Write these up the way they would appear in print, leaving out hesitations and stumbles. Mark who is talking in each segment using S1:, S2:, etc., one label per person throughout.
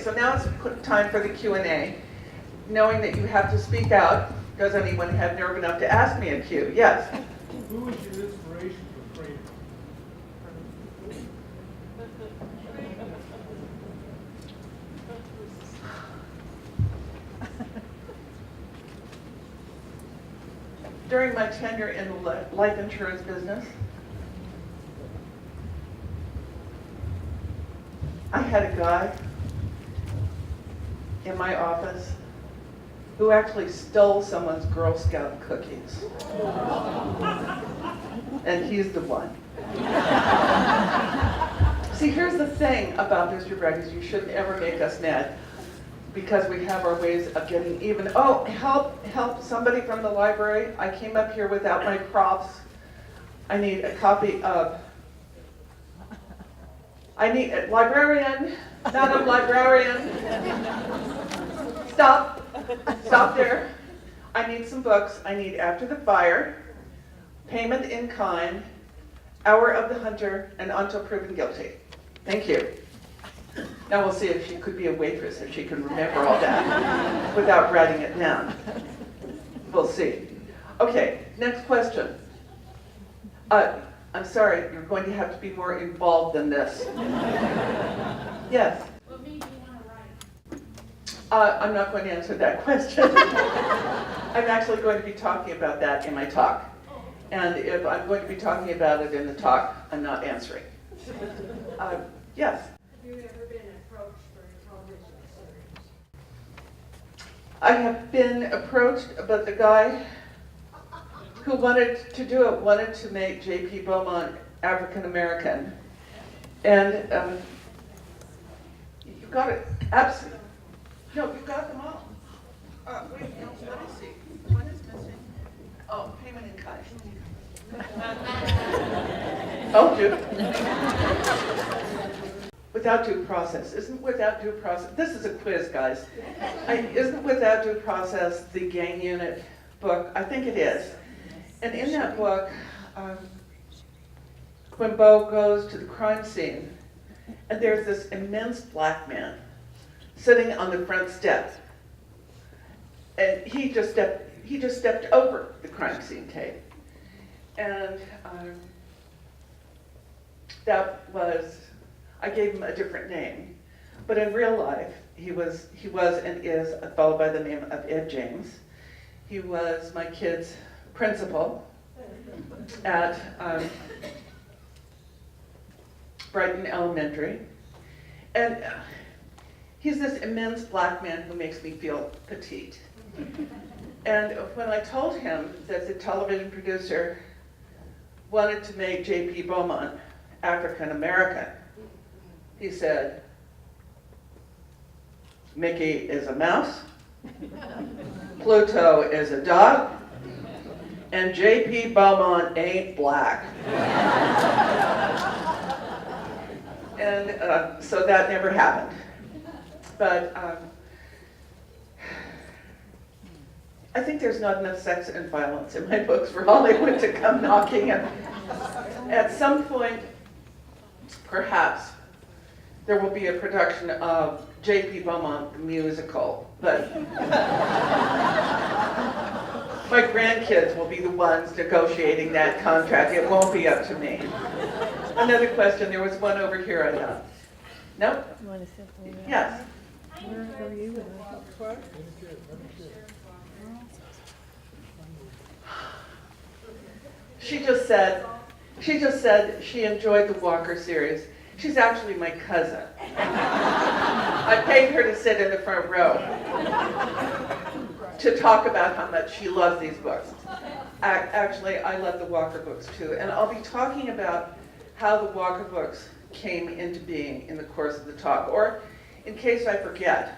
S1: so now it's time for the Q&A. Knowing that you have to speak out, does anyone have nerve enough to ask me a Q? Yes?
S2: Who was your inspiration for freedom?
S1: During my tenure in the life insurance business, I had a guy in my office who actually stole someone's Girl Scout cookies. And he's the one. See, here's the thing about Mr. Bragg, you shouldn't ever make us mad, because we have our ways of getting even. Oh, help, somebody from the library. I came up here without my props. I need a copy of, I need a librarian, not a librarian. Stop there. I need some books. I need After the Fire, Payment in Kind, Hour of the Hunter, and Until Proven Guilty. Thank you. Now we'll see if she could be a waitress, if she can remember all that without writing it down. We'll see. Okay, next question. I'm sorry, you're going to have to be more involved than this. Yes?
S3: What made you want to write?
S1: I'm not going to answer that question. I'm actually going to be talking about that in my talk. And if I'm going to be talking about it in the talk, I'm not answering. Yes?
S3: Have you ever been approached for a television series?
S1: I have been approached, but the guy who wanted to do it wanted to make J.P. Beaumont African American. And you got it, absolutely. No, you got them all. Wait, no, let me see. One is missing. Oh, Payment in Kind. Oh, dude. Without Due Process. Isn't Without Due Process, this is a quiz, guys. Isn't Without Due Process the gang unit book? I think it is. And in that book, when Bo goes to the crime scene, and there's this immense black man sitting on the front step, and he just stepped over the crime scene tape. And that was, I gave him a different name, but in real life, he was and is a fellow by the name of Ed James. He was my kid's principal at Brighton Elementary. And he's this immense black man who makes me feel petite. And when I told him that the television producer wanted to make J.P. Beaumont African American, he said, Mickey is a mouse, Pluto is a dog, and J.P. Beaumont ain't black. And so that never happened. But I think there's not enough sex and violence in my books for Hollywood to come knocking. And at some point, perhaps, there will be a production of J.P. Beaumont the musical, but my grandkids will be the ones negotiating that contract. It won't be up to me. Another question, there was one over here, I know. Nope?
S4: You want to sit there?
S1: Yes?
S4: Where are you?
S1: She just said she enjoyed the Walker series. She's actually my cousin. I paid her to sit in the front row to talk about how much she loves these books. Actually, I love the Walker books too, and I'll be talking about how the Walker books came into being in the course of the talk, or in case I forget,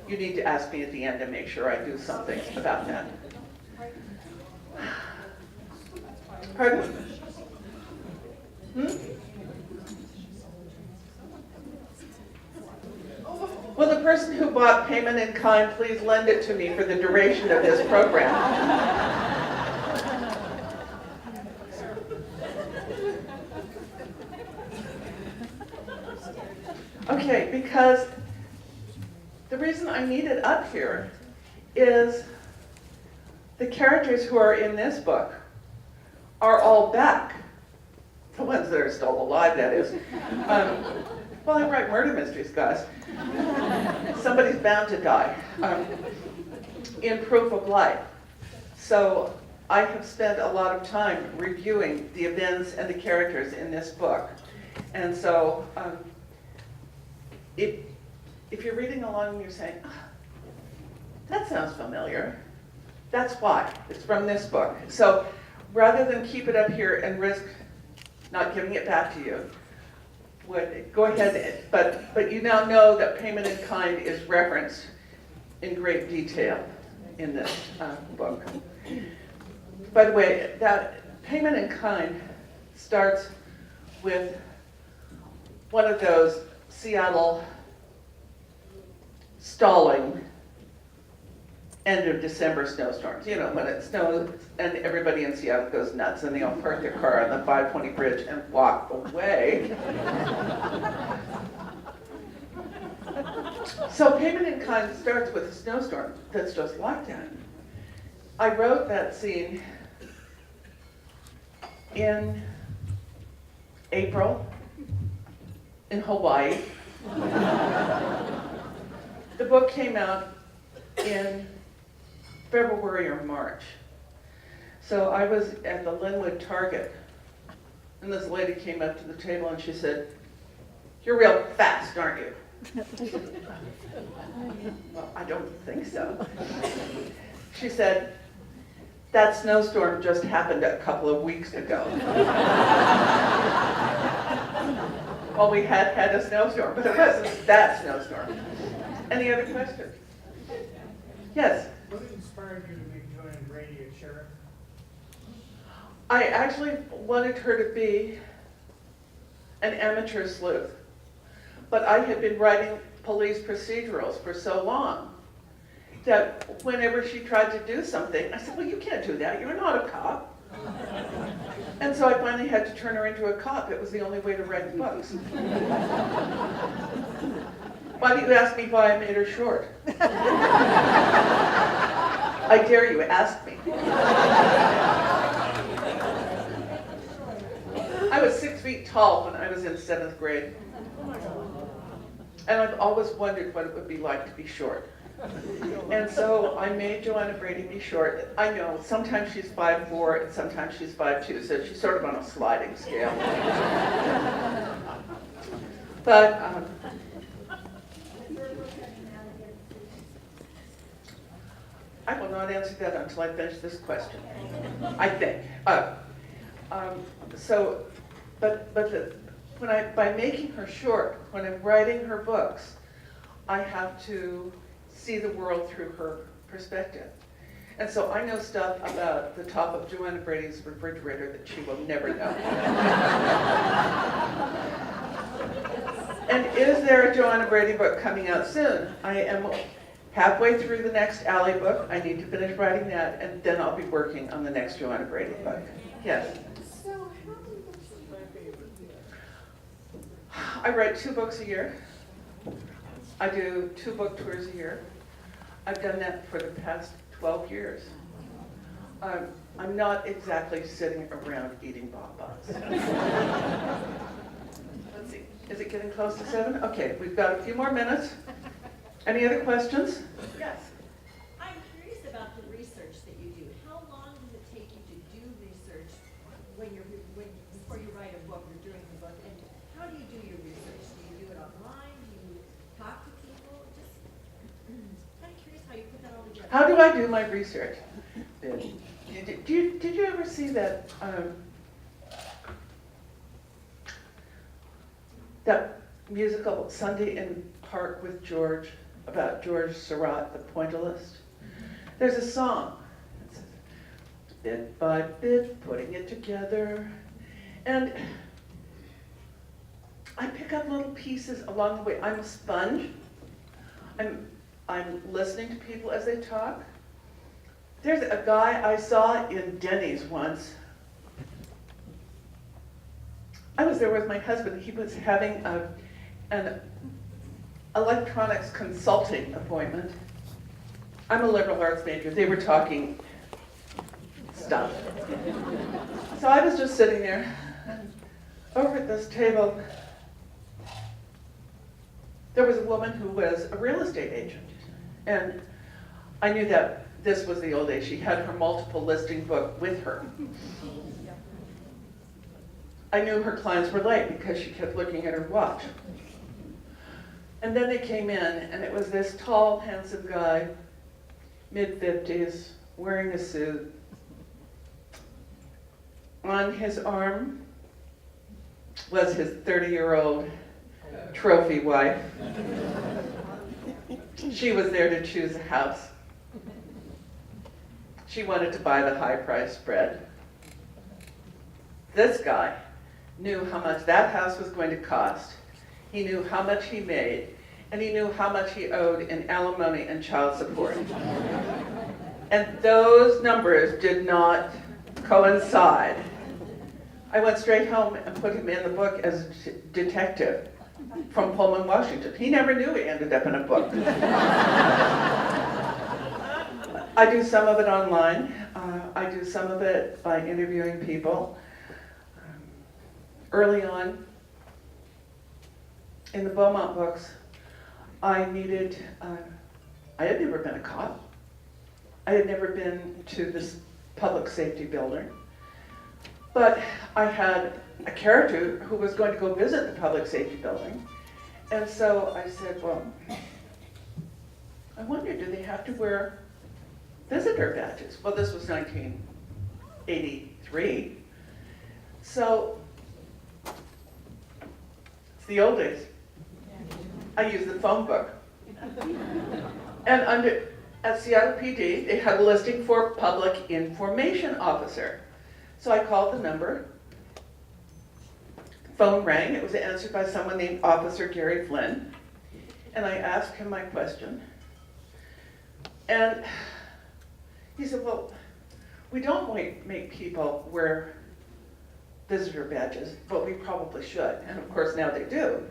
S1: you need to ask me at the end to make sure I do something about that. Pardon? Will the person who bought Payment in Kind please lend it to me for the duration of this program? Okay, because the reason I need it up here is the characters who are in this book are all back. The ones that are still alive, that is. Well, I write murder mysteries, guys. Somebody's bound to die in proof of life. So I have spent a lot of time reviewing the events and the characters in this book. And so if you're reading along and you're saying, "Ah, that sounds familiar," that's why. It's from this book. So rather than keep it up here and risk not giving it back to you, would go ahead, but you now know that payment in kind is referenced in great detail in this book. By the way, that payment in kind starts with one of those Seattle stalling end of December snowstorms. You know, when it snows and everybody in Seattle goes nuts and they all park their car on the 520 bridge and walk away. So payment in kind starts with a snowstorm that's just like that. I wrote that scene in April in Hawaii. The book came out in February or March. So I was at the Linwood Target, and this lady came up to the table and she said, "You're real fast, aren't you?" Well, I don't think so. She said, "That snowstorm just happened a couple of weeks ago." Well, we had a snowstorm, but it wasn't that snowstorm. Any other questions? Yes?
S2: What inspired you to be joining radio, Sheriff?
S1: I actually wanted her to be an amateur sleuth, but I had been writing police procedurals for so long that whenever she tried to do something, I said, "Well, you can't do that. You're not a cop." And so I finally had to turn her into a cop. It was the only way to write books. Why do you ask me why I made her short? I dare you, ask me. I was 6 feet tall when I was in 7th grade. And I've always wondered what it would be like to be short. And so I made Joanna Brady be short. I know, sometimes she's 5'4", and sometimes she's 5'2", so she's sort of on a sliding scale. But I will not answer that until I finish this question, I think. By making her short, when I'm writing her books, I have to see the world through her perspective. And so I know stuff about the top of Joanna Brady's refrigerator that she will never know. And is there a Joanna Brady book coming out soon? I am halfway through the next Allie book. I need to finish writing that, and then I'll be working on the next Joanna Brady book. Yes? I write 2 books a year. I do 2 book tours a year. I've done that for the past 12 years. I'm not exactly sitting around eating bonbons. Let's see, is it getting close to 7? Okay, we've got a few more minutes. Any other questions? Yes.
S5: I'm curious about the research that you do. How long does it take you to do research before you write a book or during the book? And how do you do your research? Do you do it online? Do you talk to people? Just kind of curious how you put that all together.
S1: How do I do my research? Did you ever see that that musical Sunday in Park with George about George Surratt, the pointillist? There's a song. It says, bit by bit, putting it together. And I pick up little pieces along the way. I'm a sponge. I'm listening to people as they talk. There's a guy I saw in Denny's once. I was there with my husband. He was having electronics consulting appointment. I'm a liberal arts major. They were talking stuff. So I was just sitting there over at this table. There was a woman who was a real estate agent. And I knew that this was the old days. She had her multiple listing book with her. I knew her clients were late because she kept looking at her watch. And then they came in, and it was this tall, handsome guy, mid-50s, wearing a suit. On his arm was his 30-year-old trophy wife. She was there to choose a house. She wanted to buy the high-priced spread. This guy knew how much that house was going to cost. He knew how much he made, and he knew how much he owed in alimony and child support. And those numbers did not coincide. I went straight home and put him in the book as a detective from Pullman, Washington. He never knew he ended up in a book. I do some of it online. I do some of it by interviewing people. Early on, in the Beaumont books, I had never been a cop. I had never been to this public safety building. But I had a character who was going to go visit the public safety building. And so I said, well, I wonder, do they have to wear visitor badges? Well, this was 1983. So it's the old days. I used the phone book. And at Seattle PD, they had a listing for public information officer. So I called the number. Phone rang. It was answered by someone named Officer Gary Flynn. And I asked him my question. And he said, well, we don't make people wear visitor badges, but we probably should. And of course now they do.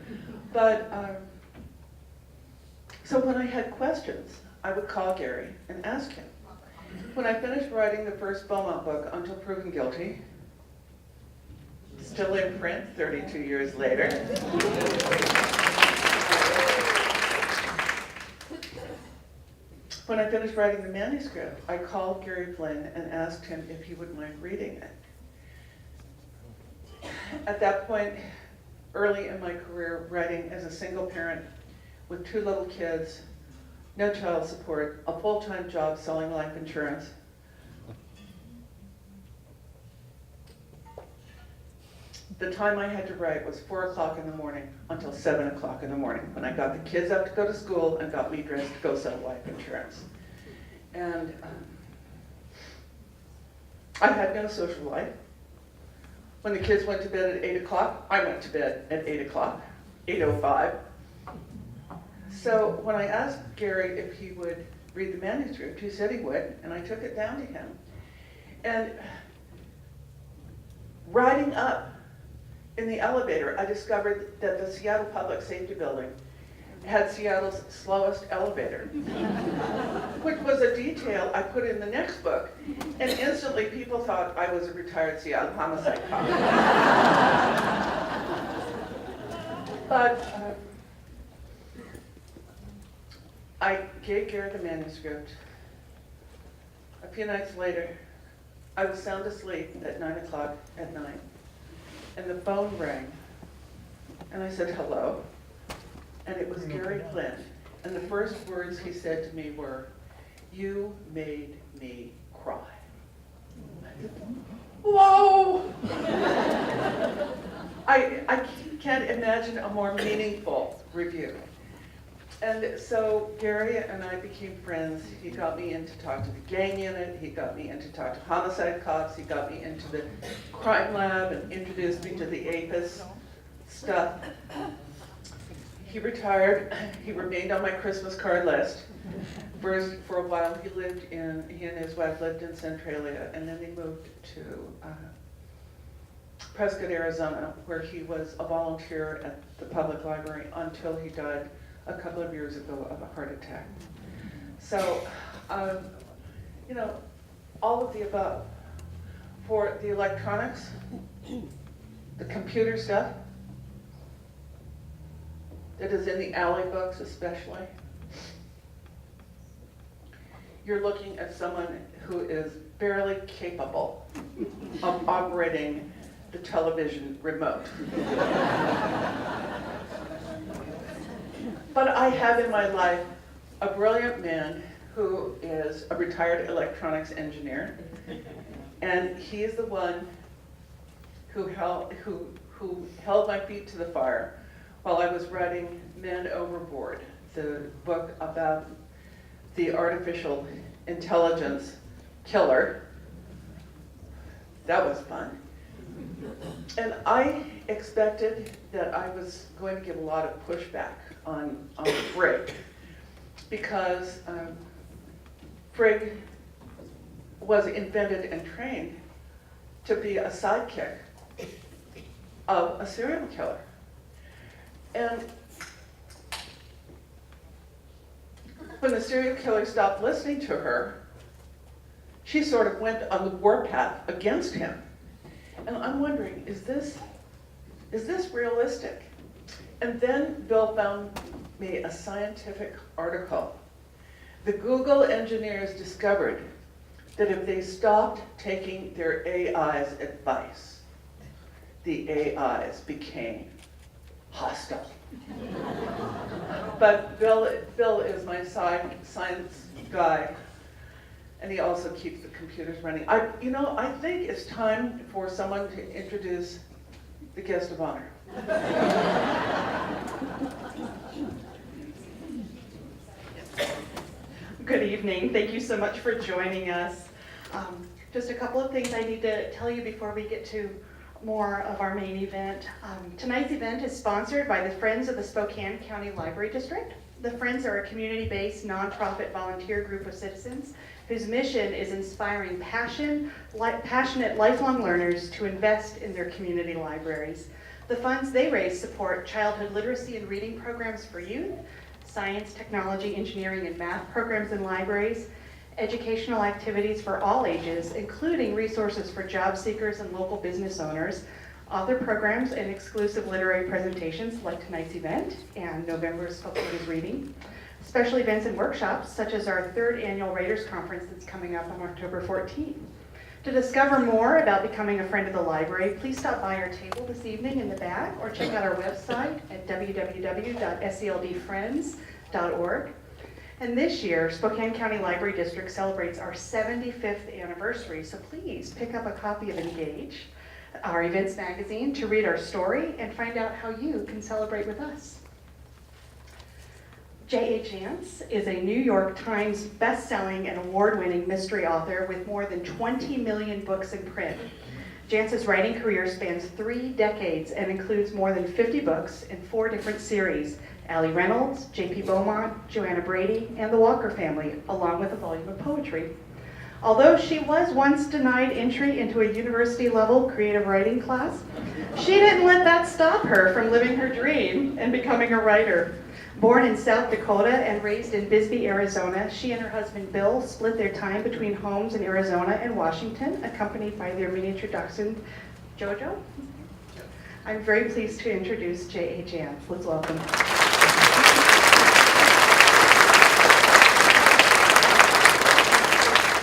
S1: But so when I had questions, I would call Gary and ask him. When I finished writing the first Beaumont book, Until Proven Guilty, still in print 32 years later, when I finished writing the manuscript, I called Gary Flynn and asked him if he would mind reading it. At that point, early in my career, writing as a single parent with 2 little kids, no child support, a full-time job selling life insurance. The time I had to write was 4 o'clock in the morning until 7 o'clock in the morning, when I got the kids up to go to school and got me dressed to go sell life insurance. And I had no social life. When the kids went to bed at 8 o'clock, I went to bed at 8 o'clock, 8:05. So when I asked Gary if he would read the manuscript, he said he would, and I took it down to him. And riding up in the elevator, I discovered that the Seattle Public Safety Building had Seattle's slowest elevator, which was a detail I put in the next book, and instantly people thought I was a retired Seattle homicide cop. But I gave Gary the manuscript. A few nights later, I was sound asleep at 9 o'clock at night, and the phone rang, and I said, hello, and it was Gary Flynn, and the first words he said to me were, you made me cry. Whoa! I can't imagine a more meaningful review. And so Gary and I became friends. He got me in to talk to the gang unit. He got me in to talk to homicide cops. He got me into the crime lab and introduced me to the APIS stuff. He retired. He remained on my Christmas card list. First, for a while, he and his wife lived in Centralia, and then they moved to Prescott, Arizona, where he was a volunteer at the public library until he died a couple of years ago of a heart attack. So, you know, all of the above. For the electronics, the computer stuff, that is in the alley books especially, you're looking at someone who is barely capable of operating the television remote. But I have in my life a brilliant man who is a retired electronics engineer, and he is the one who held my feet to the fire while I was writing Men Overboard, the book about the artificial intelligence killer. That was fun. And I expected that I was going to get a lot of pushback on Frigg, because Frigg was invented and trained to be a sidekick of a serial killer. And when the serial killer stopped listening to her, she sort of went on the warpath against him. And I'm wondering, is this realistic? And then Bill found me a scientific article. The Google engineers discovered that if they stopped taking their AI's advice, the AIs became hostile. But Bill is my science guy, and he also keeps the computers running. I think it's time for someone to introduce the guest of honor.
S6: Good evening. Thank you so much for joining us. Just a couple of things I need to tell you before we get to more of our main event. Tonight's event is sponsored by the Friends of the Spokane County Library District. The Friends are a community-based, nonprofit volunteer group of citizens whose mission is inspiring passionate lifelong learners to invest in their community libraries. The funds they raise support childhood literacy and reading programs for youth, science, technology, engineering, and math programs in libraries, educational activities for all ages, including resources for job seekers and local business owners, author programs and exclusive literary presentations like tonight's event and November's Spokane's reading, special events and workshops such as our 3rd annual Raiders Conference that's coming up on October 14th. To discover more about becoming a friend of the library, please stop by our table this evening in the back or check out our website at www.seldfriends.org. And this year, Spokane County Library District celebrates our 75th anniversary, so please pick up a copy of Engage, our events magazine, to read our story and find out how you can celebrate with us. J.A. Jance is a New York Times best-selling and award-winning mystery author with more than 20 million books in print. Jance's writing career spans 3 decades and includes more than 50 books in 4 different series: Allie Reynolds, J.P. Beaumont, Joanna Brady, and the Walker Family, along with a volume of poetry. Although she was once denied entry into a university-level creative writing class, she didn't let that stop her from living her dream and becoming a writer. Born in South Dakota and raised in Bisbee, Arizona, she and her husband Bill split their time between homes in Arizona and Washington, accompanied by their miniature dachshund, Jojo. I'm very pleased to introduce J.A. Jance. Let's welcome.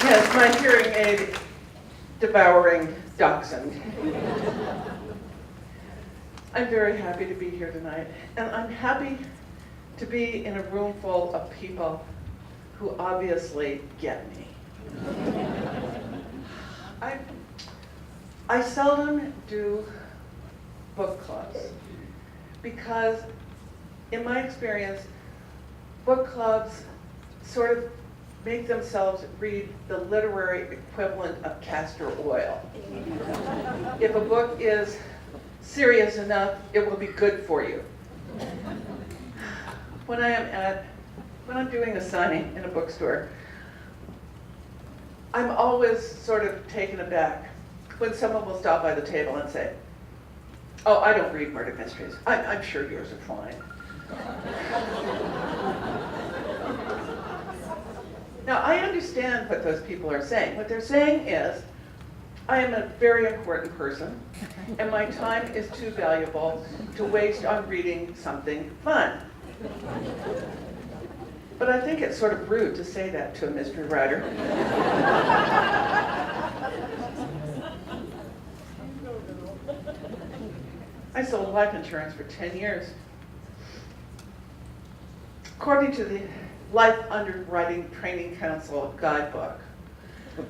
S1: Yes, my hearing aid devouring dachshund. I'm very happy to be here tonight, and I'm happy to be in a room full of people who obviously get me. I seldom do book clubs because, in my experience, book clubs sort of make themselves read the literary equivalent of castor oil. If a book is serious enough, it will be good for you. When I'm doing a signing in a bookstore, I'm always sort of taken aback when someone will stop by the table and say, "Oh, I don't read murder mysteries. I'm sure yours are fine." Now, I understand what those people are saying. What they're saying is, I am a very important person, and my time is too valuable to waste on reading something fun. But I think it's sort of rude to say that to a mystery writer. I sold life insurance for 10 years. According to the Life Underwriting Training Council guidebook,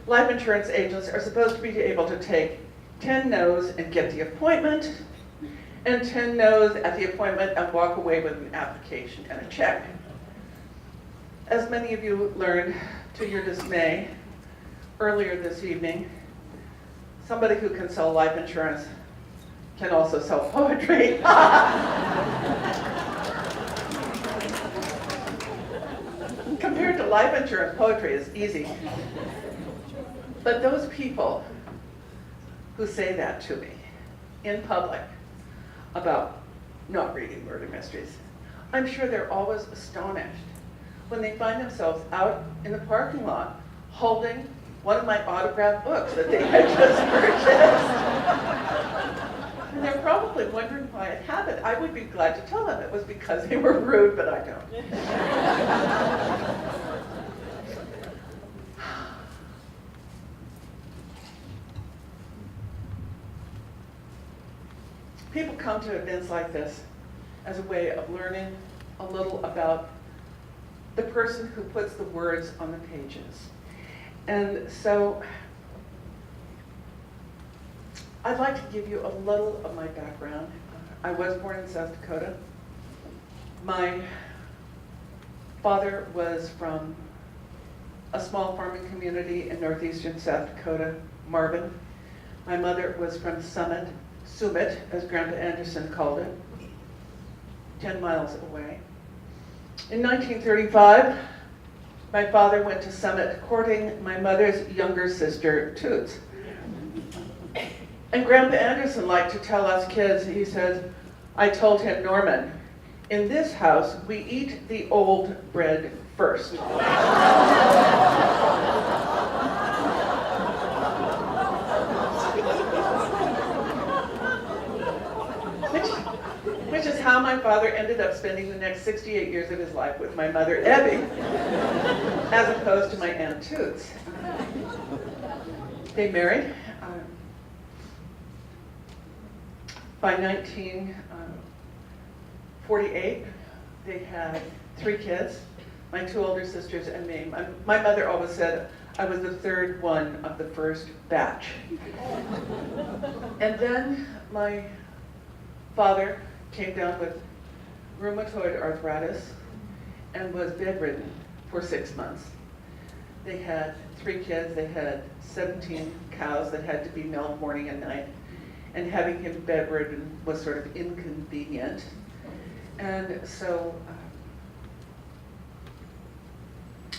S1: life insurance agents are supposed to be able to take 10 no's and get the appointment, and 10 no's at the appointment and walk away with an application and a check. As many of you learned, to your dismay, earlier this evening, somebody who can sell life insurance can also sell poetry. Compared to life insurance, poetry is easy. But those people who say that to me in public about not reading murder mysteries, I'm sure they're always astonished when they find themselves out in the parking lot holding one of my autographed books that they had just purchased. And they're probably wondering why I have it. I would be glad to tell them it was because they were rude, but I don't. People come to events like this as a way of learning a little about the person who puts the words on the pages. And so I'd like to give you a little of my background. I was born in South Dakota. My father was from a small farming community in northeastern South Dakota, Marvin. My mother was from Summit, as Grandpa Anderson called it, 10 miles away. In 1935, my father went to Summit courting my mother's younger sister, Toots. And Grandpa Anderson liked to tell us kids, he said, I told him, Norman, in this house, we eat the old bread first. Which is how my father ended up spending the next 68 years of his life with my mother, Ebby, as opposed to my Aunt Toots. They married. By 1948, they had 3 kids, my 2 older sisters and me. My mother always said I was the 3rd one of the first batch. And then my father came down with rheumatoid arthritis and was bedridden for 6 months. They had 3 kids, they had 17 cows that had to be milked morning and night. And having him bedridden was sort of inconvenient. And so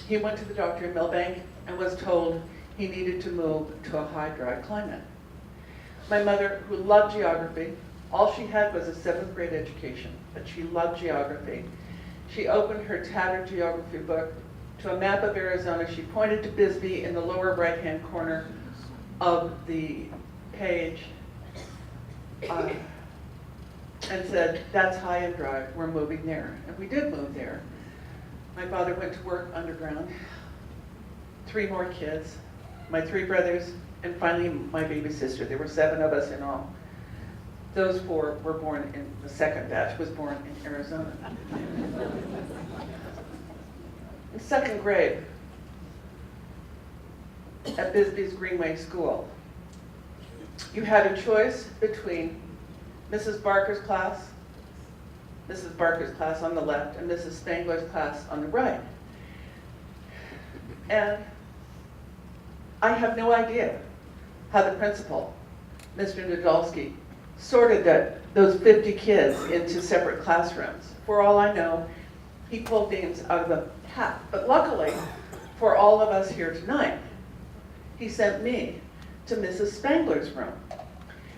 S1: he went to the doctor in Millbank and was told he needed to move to a high, dry climate. My mother, who loved geography, all she had was a 7th grade education, but she loved geography. She opened her tattered geography book to a map of Arizona. She pointed to Bisbee in the lower right-hand corner of the page and said, that's high and dry, we're moving there. And we did move there. My father went to work underground, 3 more kids, my 3 brothers, and finally my baby sister. There were 7 of us in all. Those 4 were born in, the second batch was born in Arizona. In 2nd grade, at Bisbee's Greenway School, you had a choice between Mrs. Barker's class on the left, and Mrs. Spangler's class on the right. And I have no idea how the principal, Mr. Nadolski, sorted those 50 kids into separate classrooms. For all I know, he pulled names out of a hat. But luckily, for all of us here tonight, he sent me to Mrs. Spangler's room.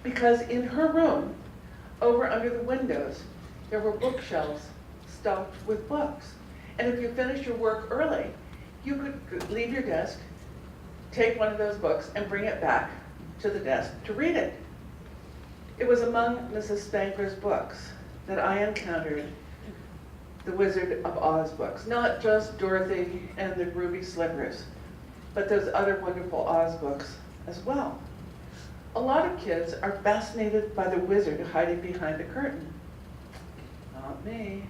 S1: Because in her room, over under the windows, there were bookshelves stocked with books. And if you finished your work early, you could leave your desk, take one of those books, and bring it back to the desk to read it. It was among Mrs. Spanker's books that I encountered the Wizard of Oz books. Not just Dorothy and the Ruby Slippers, but those other wonderful Oz books as well. A lot of kids are fascinated by the wizard hiding behind the curtain. Not me.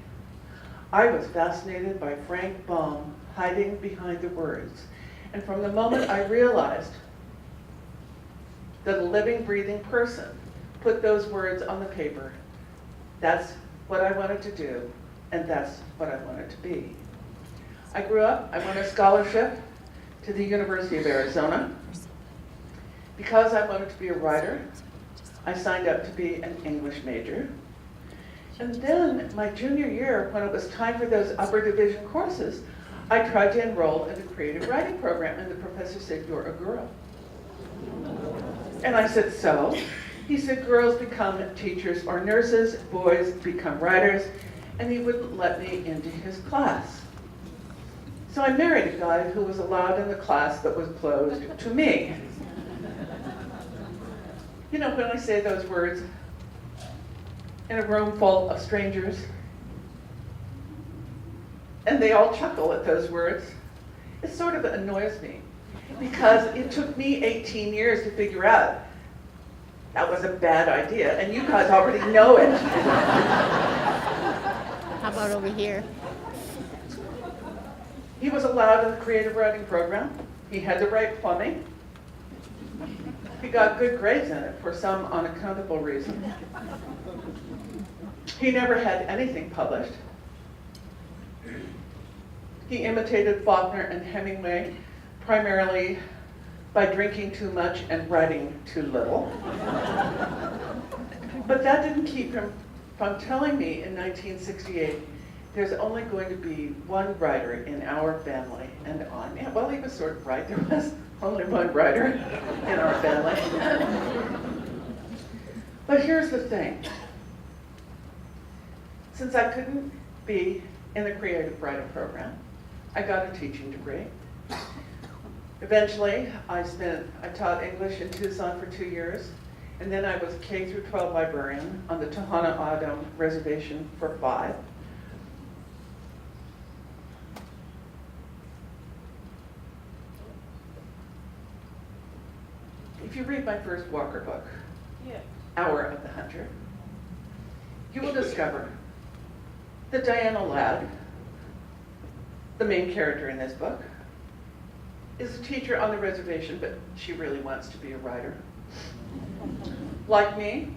S1: I was fascinated by Frank Baum hiding behind the words. And from the moment I realized that a living, breathing person put those words on the paper, that's what I wanted to do, and that's what I wanted to be. I grew up, I won a scholarship to the University of Arizona. Because I wanted to be a writer, I signed up to be an English major. And then my junior year, when it was time for those upper division courses, I tried to enroll in the creative writing program, and the professor said, "You're a girl." And I said, "So?" He said, "Girls become teachers or nurses, boys become writers," and he wouldn't let me into his class. So I married a guy who was allowed in the class that was closed to me. You know, when I say those words in a room full of strangers, and they all chuckle at those words, it sort of annoys me, because it took me 18 years to figure out that was a bad idea, and you guys already know it.
S7: How about over here?
S1: He was allowed in the creative writing program. He had the right plumbing. He got good grades in it for some unaccountable reason. He never had anything published. He imitated Faulkner and Hemingway primarily by drinking too much and writing too little. But that didn't keep him from telling me in 1968, "There's only going to be one writer in our family." And on, yeah, well, he was sort of right. There was only one writer in our family. But here's the thing. Since I couldn't be in the creative writing program, I got a teaching degree. Eventually, I taught English in Tucson for 2 years, and then I was a K through 12 librarian on the Tohono O'odham Reservation for 5. If you read my first Walker book, Hour of the Hunter, you will discover that Diana Ladd, the main character in this book, is a teacher on the reservation, but she really wants to be a writer. Like me,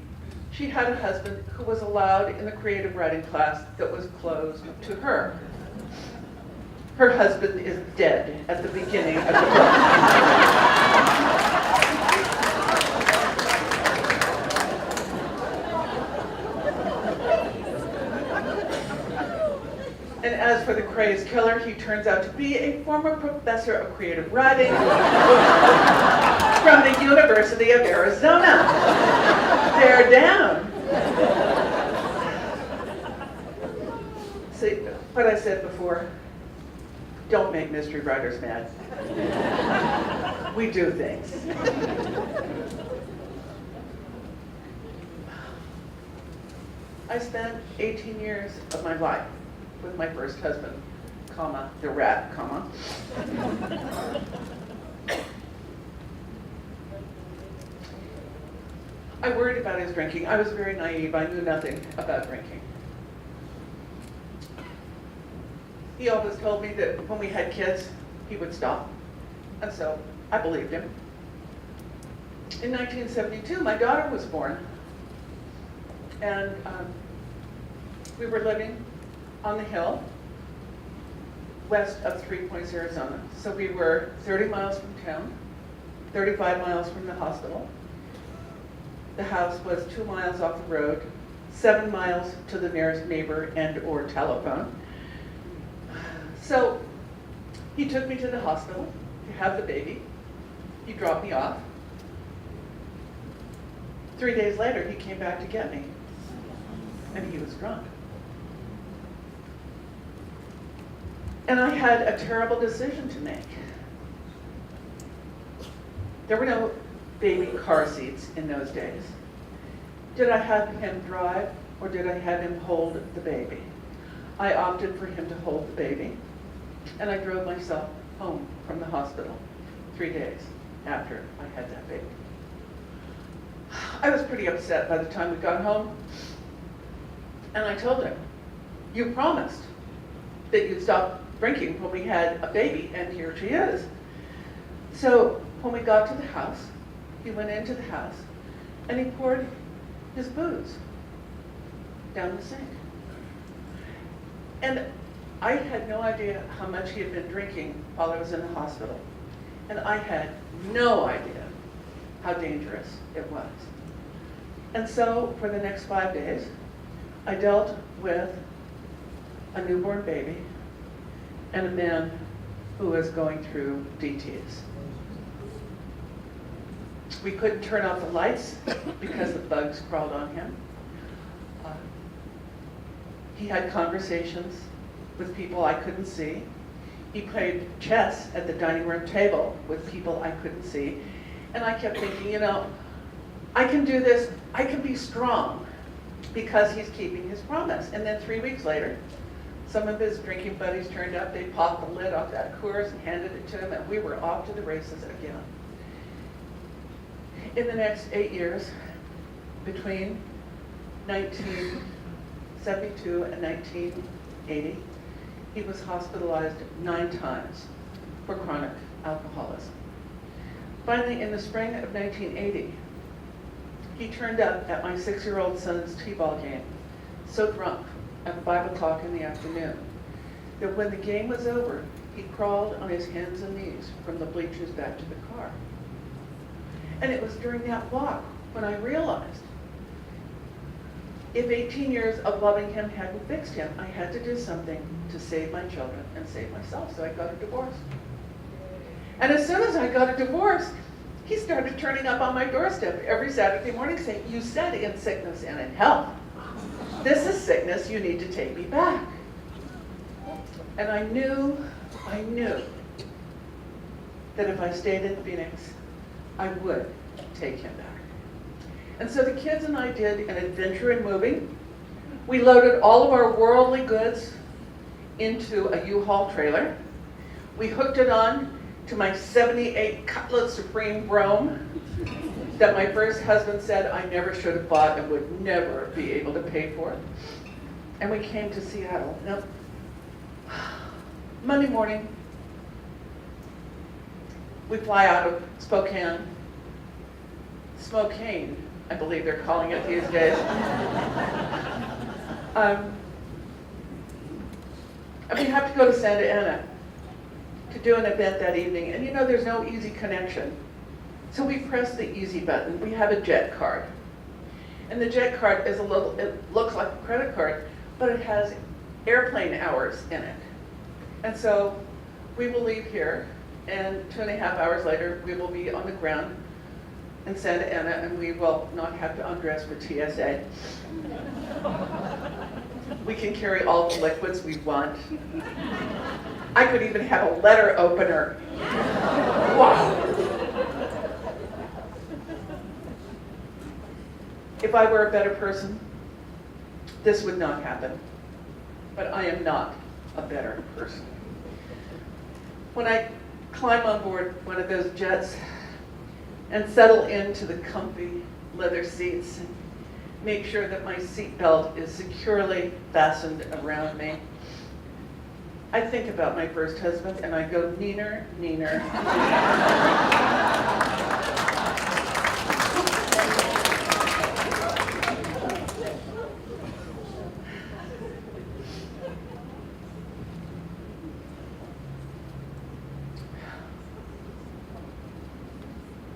S1: she had a husband who was allowed in the creative writing class that was closed to her. Her husband is dead at the beginning of the book. And as for the crazed killer, he turns out to be a former professor of creative writing from the University of Arizona. They're down. See, what I said before, don't make mystery writers mad. We do things. I spent 18 years of my life with my first husband, comma, the rat, comma. I worried about his drinking. I was very naive. I knew nothing about drinking. He always told me that when we had kids, he would stop. And so I believed him. In 1972, my daughter was born. And we were living on the hill west of 3 Points, Arizona. So we were 30 miles from town, 35 miles from the hospital. The house was 2 miles off the road, 7 miles to the nearest neighbor and or telephone. So he took me to the hospital to have the baby. He dropped me off. 3 days later, he came back to get me, and he was drunk. And I had a terrible decision to make. There were no baby car seats in those days. Did I have him drive or did I have him hold the baby? I opted for him to hold the baby, and I drove myself home from the hospital 3 days after I had that baby. I was pretty upset by the time we got home, and I told him, you promised that you'd stop drinking when we had a baby, and here she is. So when we got to the house, he went into the house, and he poured his booze down the sink. And I had no idea how much he had been drinking while I was in the hospital. And I had no idea how dangerous it was. And so for the next 5 days, I dealt with a newborn baby and a man who was going through DTs. We couldn't turn off the lights because the bugs crawled on him. He had conversations with people I couldn't see. He played chess at the dining room table with people I couldn't see. And I kept thinking, you know, I can do this, I can be strong because he's keeping his promise. And then 3 weeks later, some of his drinking buddies turned up, they popped the lid off that Coors and handed it to him, and we were off to the races again. In the next 8 years, between 1972 and 1980, he was hospitalized 9 times for chronic alcoholism. Finally, in the spring of 1980, he turned up at my 6-year-old son's t-ball game, so drunk at 5 o'clock in the afternoon that when the game was over, he crawled on his hands and knees from the bleachers back to the car. And it was during that walk when I realized if 18 years of loving him hadn't fixed him, I had to do something to save my children and save myself, so I got a divorce. And as soon as I got a divorce, he started turning up on my doorstep every Saturday morning saying, you said in sickness and in health, this is sickness, you need to take me back. And I knew that if I stayed in Phoenix, I would take him back. And so the kids and I did an adventure in moving. We loaded all of our worldly goods into a U-Haul trailer. We hooked it on to my 78 Cutlass Supreme Rome that my first husband said I never should have bought and would never be able to pay for. And we came to Seattle. Now, Monday morning, we fly out of Spokane, I believe they're calling it these days. And we have to go to Santa Ana to do an event that evening. And you know, there's no easy connection. So we press the easy button. We have a jet card. And the jet card is it looks like a credit card, but it has airplane hours in it. And so we will leave here, and 2.5 hours later, we will be on the ground in Santa Ana, and we will not have to undress for TSA. We can carry all the liquids we want. I could even have a letter opener. Wow. If I were a better person, this would not happen. But I am not a better person. When I climb on board one of those jets and settle into the comfy leather seats and make sure that my seatbelt is securely fastened around me, I think about my first husband and I go, neener, neener.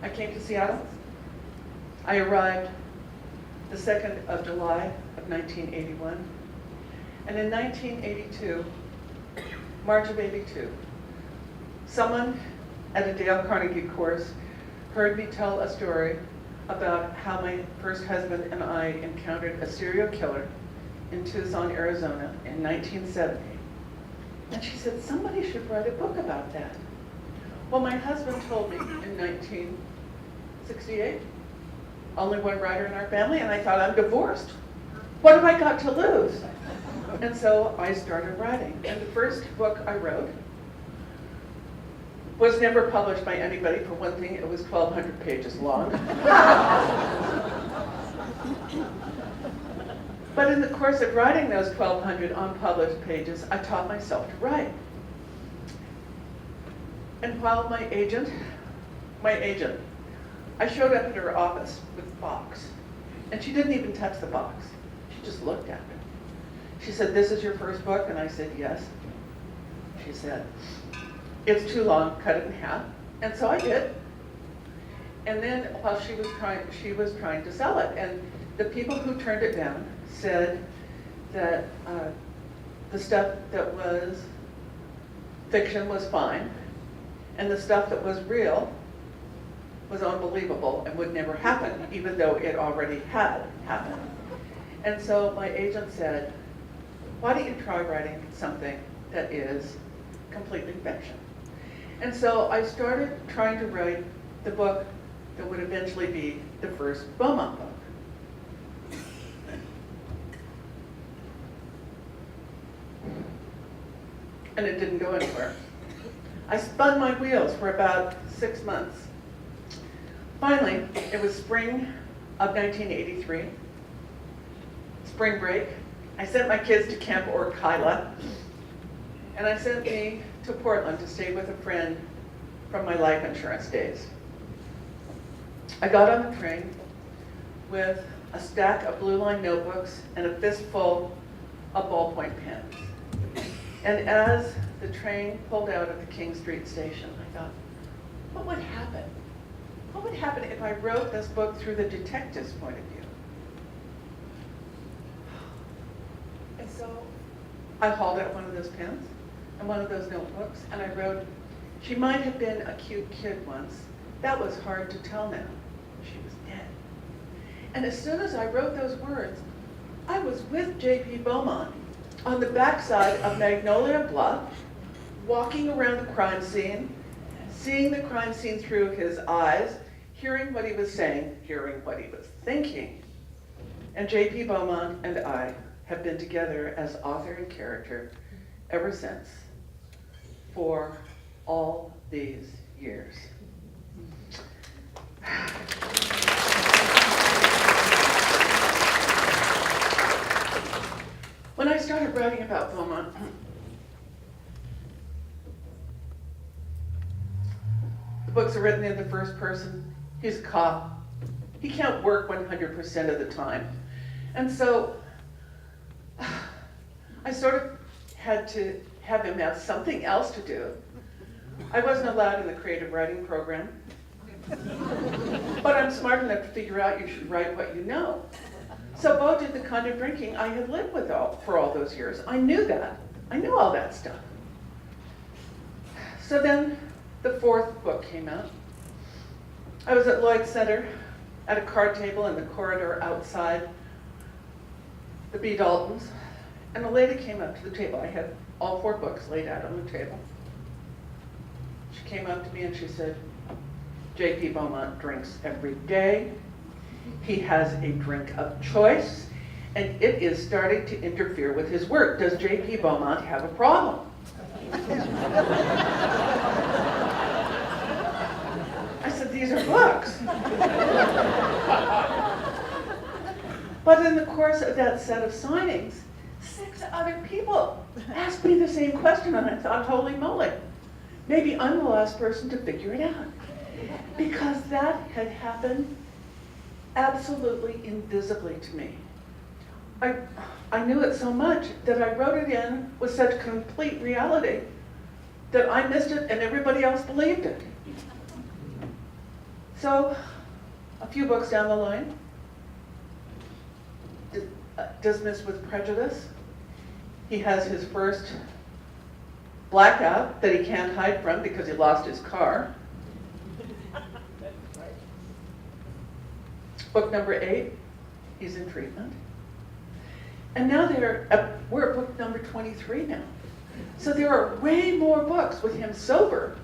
S1: I came to Seattle. I arrived the 2nd of July of 1981. And in 1982, March of 82, someone at a Dale Carnegie course heard me tell a story about how my first husband and I encountered a serial killer in Tucson, Arizona in 1970. And she said, somebody should write a book about that. Well, my husband told me in 1968, only one writer in our family, and I thought, I'm divorced. What have I got to lose? And so I started writing. And the first book I wrote was never published by anybody. For one thing, it was 1,200 pages long. But in the course of writing those 1,200 unpublished pages, I taught myself to write. And while my agent, I showed up at her office with a box, and she didn't even touch the box. She just looked at it. She said, "This is your first book?" And I said, "Yes." She said, "It's too long, cut it in half." And so I did. And then while she was trying to sell it, and the people who turned it down said that the stuff that was fiction was fine, and the stuff that was real was unbelievable and would never happen, even though it already had happened. And so my agent said, "Why don't you try writing something that is completely fiction?" And so I started trying to write the book that would eventually be the first Beaumont book. And it didn't go anywhere. I spun my wheels for about 6 months. Finally, it was spring of 1983, spring break. I sent my kids to Camp Orkila, and I sent me to Portland to stay with a friend from my life insurance days. I got on the train with a stack of blue line notebooks and a fistful of ballpoint pens. And as the train pulled out of the King Street station, I thought, what would happen? What would happen if I wrote this book through the detective's point of view? And so I hauled out one of those pens and one of those notebooks, and I wrote, "She might have been a cute kid once. That was hard to tell now. She was dead." And as soon as I wrote those words, I was with J.P. Beaumont on the backside of Magnolia Bluff, walking around the crime scene, seeing the crime scene through his eyes, hearing what he was saying, hearing what he was thinking. And J.P. Beaumont and I have been together as author and character ever since, for all these years. When I started writing about Beaumont, the books are written in the first person. He's a cop. He can't work 100% of the time. And so I sort of had to have him have something else to do. I wasn't allowed in the creative writing program. But I'm smart enough to figure out you should write what you know. So Beau did the kind of drinking I had lived with for all those years. I knew that. I knew all that stuff. So then the fourth book came out. I was at Lloyd Center at a card table in the corridor outside the B. Daltons, and a lady came up to the table. I had all 4 books laid out on the table. She came up to me and she said, "J.P. Beaumont drinks every day. He has a drink of choice, and it is starting to interfere with his work. Does J.P. Beaumont have a problem?" I said, "These are books." But in the course of that set of signings, 6 other people asked me the same question, and I thought, holy moly, maybe I'm the last person to figure it out. Because that had happened absolutely invisibly to me. I knew it so much that I wrote it in with such complete reality that I missed it and everybody else believed it. So, a few books down the line, Dismissed with Prejudice, he has his first blackout that he can't hide from because he lost his car. Book number 8, he's in treatment. And now we're at book number 23 now. So there are way more books with him sober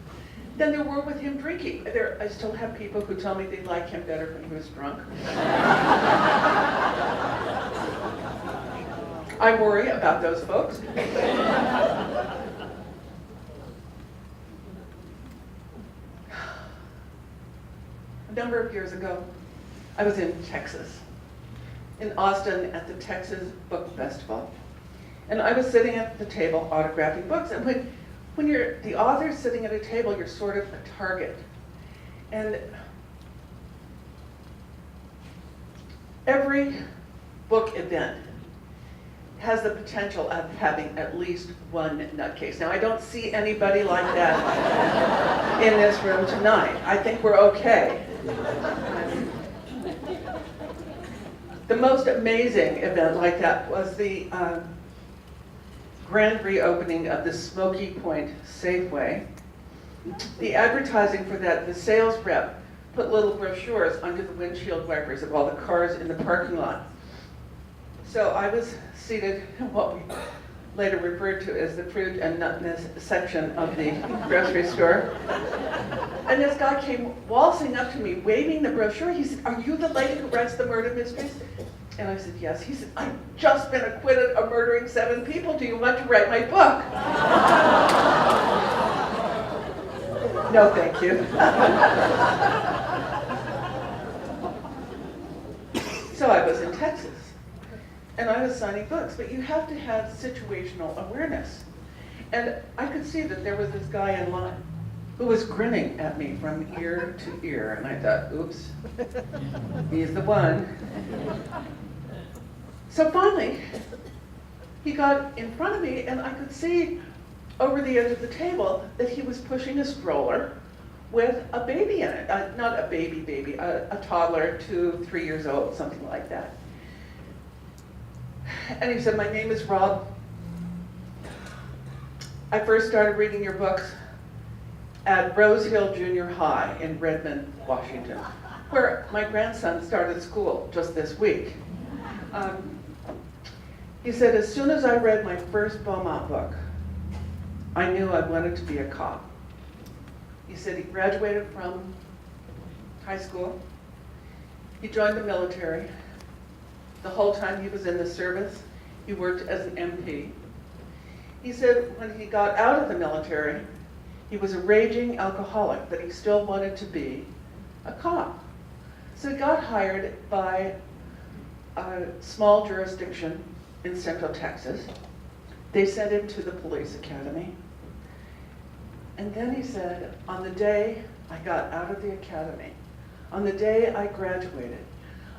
S1: than there were with him drinking. I still have people who tell me they like him better when he was drunk. I worry about those folks. A number of years ago, I was in Texas, in Austin at the Texas Book Festival. And I was sitting at the table autographing books. And when you're the author sitting at a table, you're sort of a target. And every book event has the potential of having at least one nutcase. Now, I don't see anybody like that in this room tonight. I think we're okay. The most amazing event like that was the grand reopening of the Smoky Point Safeway. The advertising for that, the sales rep put little brochures under the windshield wipers of all the cars in the parking lot. So I was seated in what we later referred to as the fruit and nutness section of the grocery store. And this guy came waltzing up to me, waving the brochure. He said, "Are you the lady who writes the murder mysteries?" And I said, "Yes." He said, "I've just been acquitted of murdering 7 people. Do you want to write my book?" No, thank you. So I was in Texas, and I was signing books, but you have to have situational awareness. And I could see that there was this guy in line who was grinning at me from ear to ear, and I thought, oops, he's the one. So finally, he got in front of me, and I could see over the edge of the table that he was pushing a stroller with a baby in it. Not a baby, a toddler, 2, 3 years old, something like that. And he said, "My name is Rob. I first started reading your books at Rose Hill Junior High in Redmond, Washington, where my grandson started school just this week." He said, "As soon as I read my first Beaumont book, I knew I wanted to be a cop." He said he graduated from high school. He joined the military. The whole time he was in the service, he worked as an MP. He said when he got out of the military, he was a raging alcoholic, but he still wanted to be a cop. So he got hired by a small jurisdiction in Central Texas. They sent him to the police academy. And then he said, on the day I got out of the academy, on the day I graduated,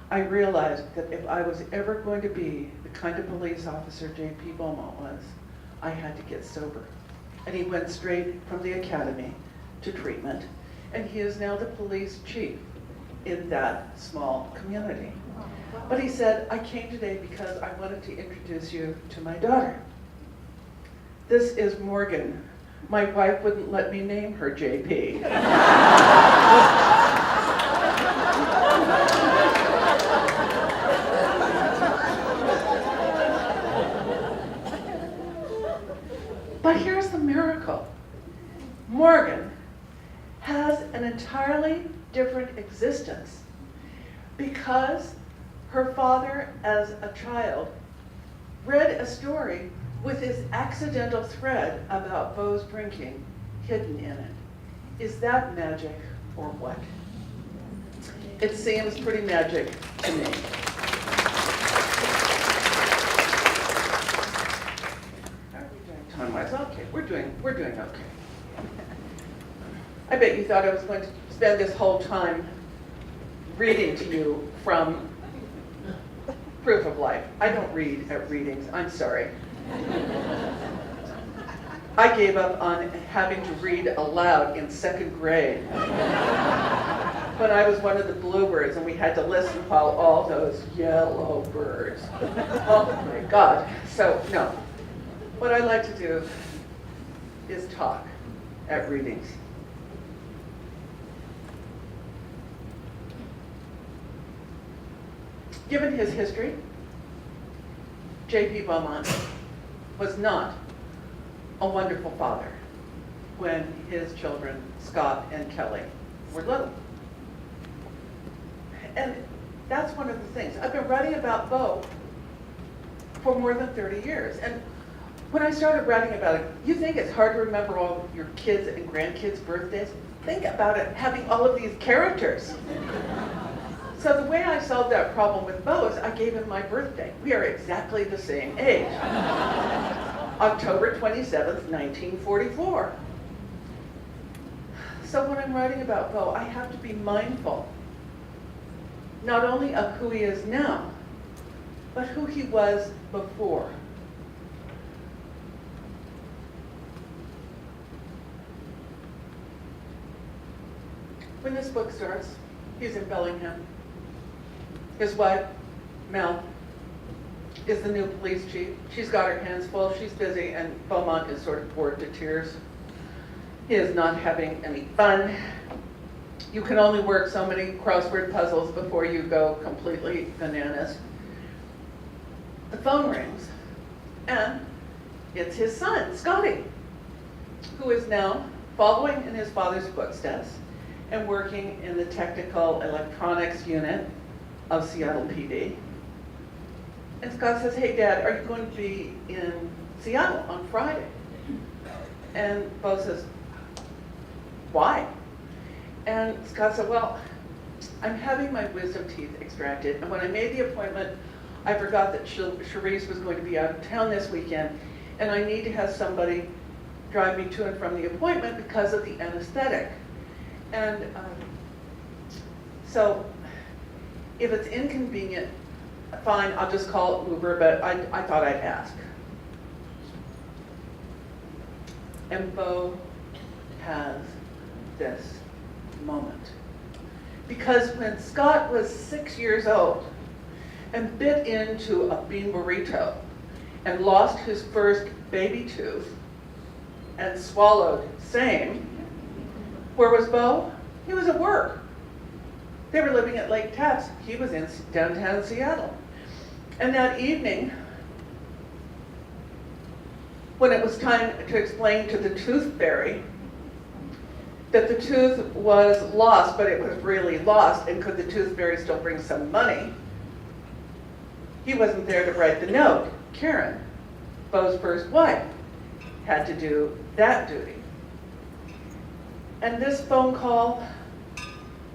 S1: I realized that if I was ever going to be the kind of police officer J.P. Beaumont was, I had to get sober. And he went straight from the academy to treatment, and he is now the police chief in that small community. But he said, "I came today because I wanted to introduce you to my daughter. This is Morgan. My wife wouldn't let me name her JP." But here's the miracle. Morgan has an entirely different existence because her father, as a child, read a story with his accidental thread about Beau's drinking hidden in it. Is that magic or what? It seems pretty magic to me. How are we doing time-wise? Okay, we're doing okay. I bet you thought I was going to spend this whole time reading to you from Proof of Life. I don't read at readings, I'm sorry. I gave up on having to read aloud in 2nd grade when I was one of the bluebirds and we had to listen while all those yellow birds. Oh my God. So, no. What I like to do is talk at readings. Given his history, J.P. Beaumont was not a wonderful father when his children, Scott and Kelly, were little. And that's one of the things. I've been writing about Bo for more than 30 years. And when I started writing about it, you think it's hard to remember all your kids' and grandkids' birthdays? Think about it, having all of these characters. So the way I solved that problem with Bo is I gave him my birthday. We are exactly the same age. October 27th, 1944. So when I'm writing about Bo, I have to be mindful not only of who he is now, but who he was before. When this book starts, he's in Bellingham. His wife, Mel, is the new police chief. She's got her hands full, she's busy, and Beaumont is sort of bored to tears. He is not having any fun. You can only work so many crossword puzzles before you go completely bananas. The phone rings, and it's his son, Scotty, who is now following in his father's footsteps and working in the technical electronics unit of Seattle PD. And Scott says, "Hey Dad, are you going to be in Seattle on Friday?" And Bo says, "Why?" And Scott said, "Well, I'm having my wisdom teeth extracted, and when I made the appointment, I forgot that Charisse was going to be out of town this weekend, and I need to have somebody drive me to and from the appointment because of the anesthetic. And so if it's inconvenient, fine, I'll just call Uber, but I thought I'd ask." And Bo has this moment. Because when Scott was 6 years old and bit into a bean burrito and lost his first baby tooth and swallowed same, where was Bo? He was at work. They were living at Lake Tapps. He was in downtown Seattle. And that evening, when it was time to explain to the tooth fairy that the tooth was lost, but it was really lost, and could the tooth fairy still bring some money, he wasn't there to write the note. Karen, Bo's first wife, had to do that duty. And this phone call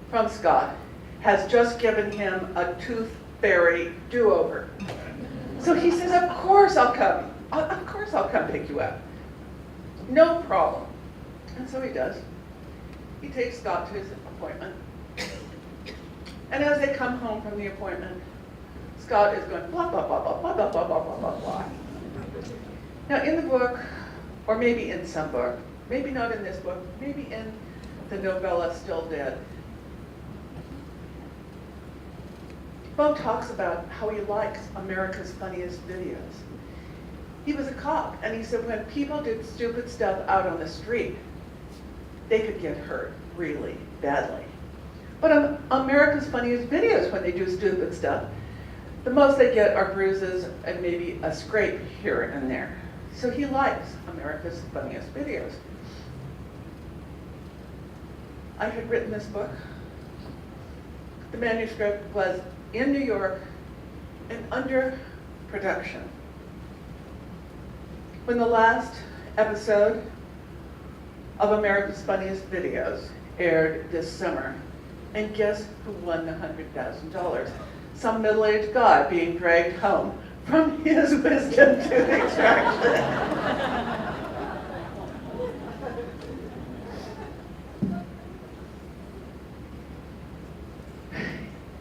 S1: from Scott has just given him a tooth fairy do-over. So he says, "Of course I'll come. Of course I'll come pick you up. No problem." And so he does. He takes Scott to his appointment. And as they come home from the appointment, Scott is going blah, blah, blah, blah, blah, blah, blah, blah, blah, blah, blah. Now in the book, or maybe in some book, maybe not in this book, maybe in the novella Still Dead, Bo talks about how he likes America's Funniest Videos. He was a cop, and he said when people did stupid stuff out on the street, they could get hurt really badly. But America's Funniest Videos, when they do stupid stuff, the most they get are bruises and maybe a scrape here and there. So he likes America's Funniest Videos. I had written this book. The manuscript was in New York and under production when the last episode of America's Funniest Videos aired this summer. And guess who won the $100,000? Some middle-aged guy being dragged home from his wisdom tooth extraction.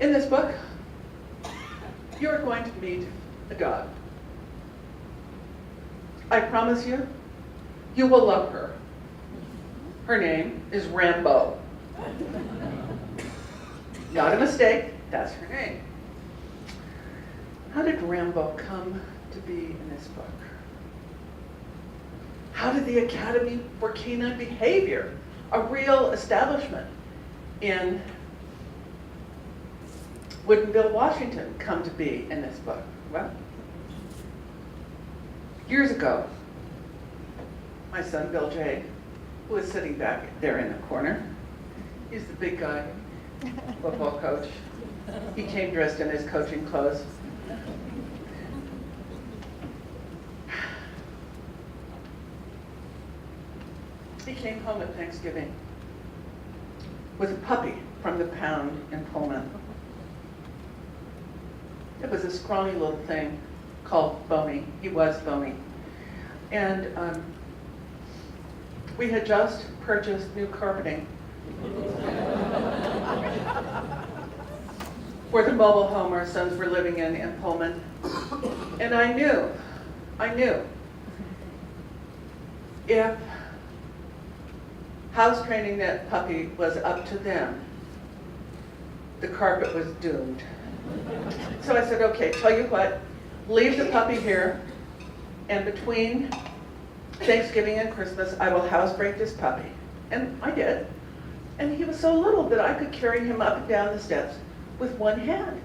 S1: In this book, you're going to meet a dog. I promise you, you will love her. Her name is Rambo. Not a mistake, that's her name. How did Rambo come to be in this book? How did the Academy for Canine Behavior, a real establishment in Woodinville, Washington, come to be in this book? Well, years ago, my son Bill J., who is sitting back there in the corner. He's the big guy, football coach. He came dressed in his coaching clothes. He came home at Thanksgiving with a puppy from the pound in Pullman. It was a scrawny little thing called Boney. He was Boney. And we had just purchased new carpeting for the mobile home our sons were living in Pullman. And I knew if house training that puppy was up to them, the carpet was doomed. So I said, okay, tell you what, leave the puppy here, and between Thanksgiving and Christmas, I will housebreak this puppy. And I did. And he was so little that I could carry him up and down the steps with one hand.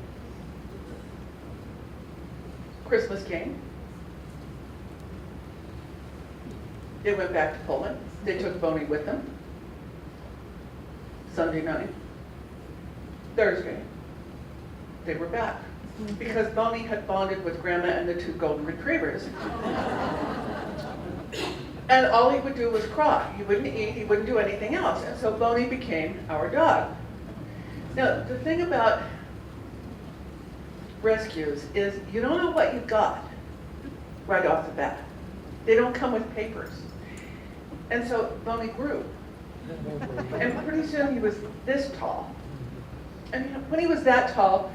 S1: Christmas came. They went back to Pullman. They took Boney with them. Sunday night. Thursday, they were back. Because Boney had bonded with Grandma and the two golden retrievers. And all he would do was cry. He wouldn't eat, he wouldn't do anything else. And so Boney became our dog. Now, the thing about rescues is you don't know what you got right off the bat. They don't come with papers. And so Boney grew. And pretty soon he was this tall. And when he was that tall,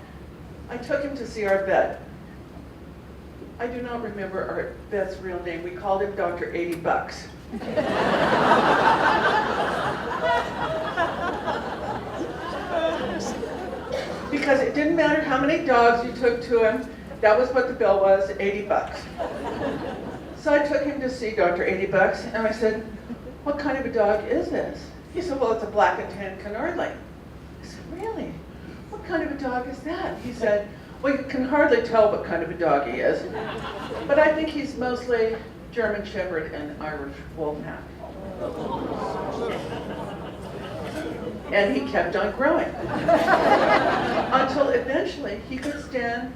S1: I took him to see our vet. I do not remember our vet's real name. We called him Dr. 80 Bucks. Because it didn't matter how many dogs you took to him, that was what the bill was, 80 bucks. So I took him to see Dr. 80 Bucks, and I said, what kind of a dog is this? He said, well, it's a black and tan Canardly. I said, really? What kind of a dog is that? He said, well, you can hardly tell what kind of a dog he is, but I think he's mostly German Shepherd and Irish Wolfhound. And he kept on growing until eventually he could stand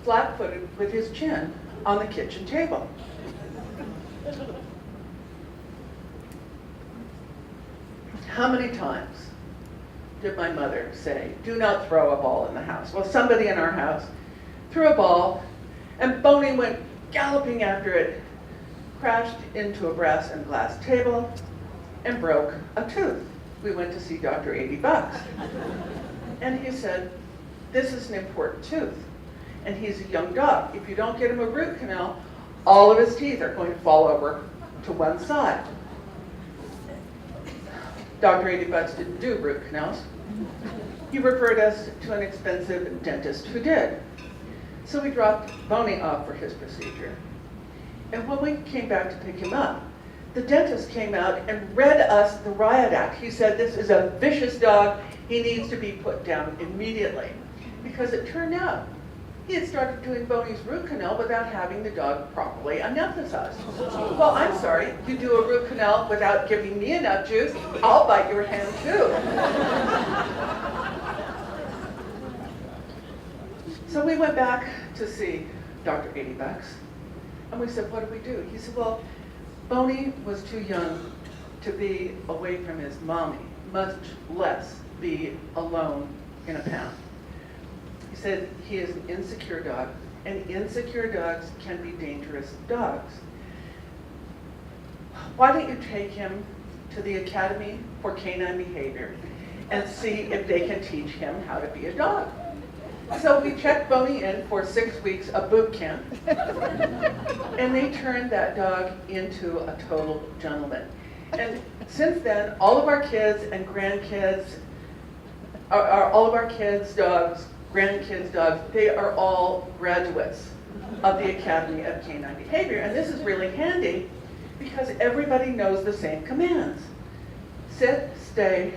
S1: flat-footed with his chin on the kitchen table. How many times did my mother say, do not throw a ball in the house? Well, somebody in our house threw a ball, and Boney went galloping after it, crashed into a brass and glass table, and broke a tooth. We went to see Dr. 80 Bucks. And he said, this is an important tooth. And he's a young dog. If you don't get him a root canal, all of his teeth are going to fall over to one side. Dr. 80 Bucks didn't do root canals. He referred us to an expensive dentist who did. So we dropped Boney off for his procedure. And when we came back to pick him up, the dentist came out and read us the riot act. He said, this is a vicious dog. He needs to be put down immediately. Because it turned out he had started doing Boney's root canal without having the dog properly anesthetized. Well, I'm sorry, you do a root canal without giving me enough juice, I'll bite your hand too. So we went back to see Dr. 80 Bucks, and we said, what do we do? He said, well, Boney was too young to be away from his mommy, much less be alone in a pound. He said he is an insecure dog, and insecure dogs can be dangerous dogs. Why don't you take him to the Academy for Canine Behavior and see if they can teach him how to be a dog? So we checked Boney in for 6 weeks of boot camp, and they turned that dog into a total gentleman. And since then, all of our kids and grandkids, all of our kids' dogs, grandkids' dogs, they are all graduates of the Academy of Canine Behavior. And this is really handy because everybody knows the same commands. Sit, stay,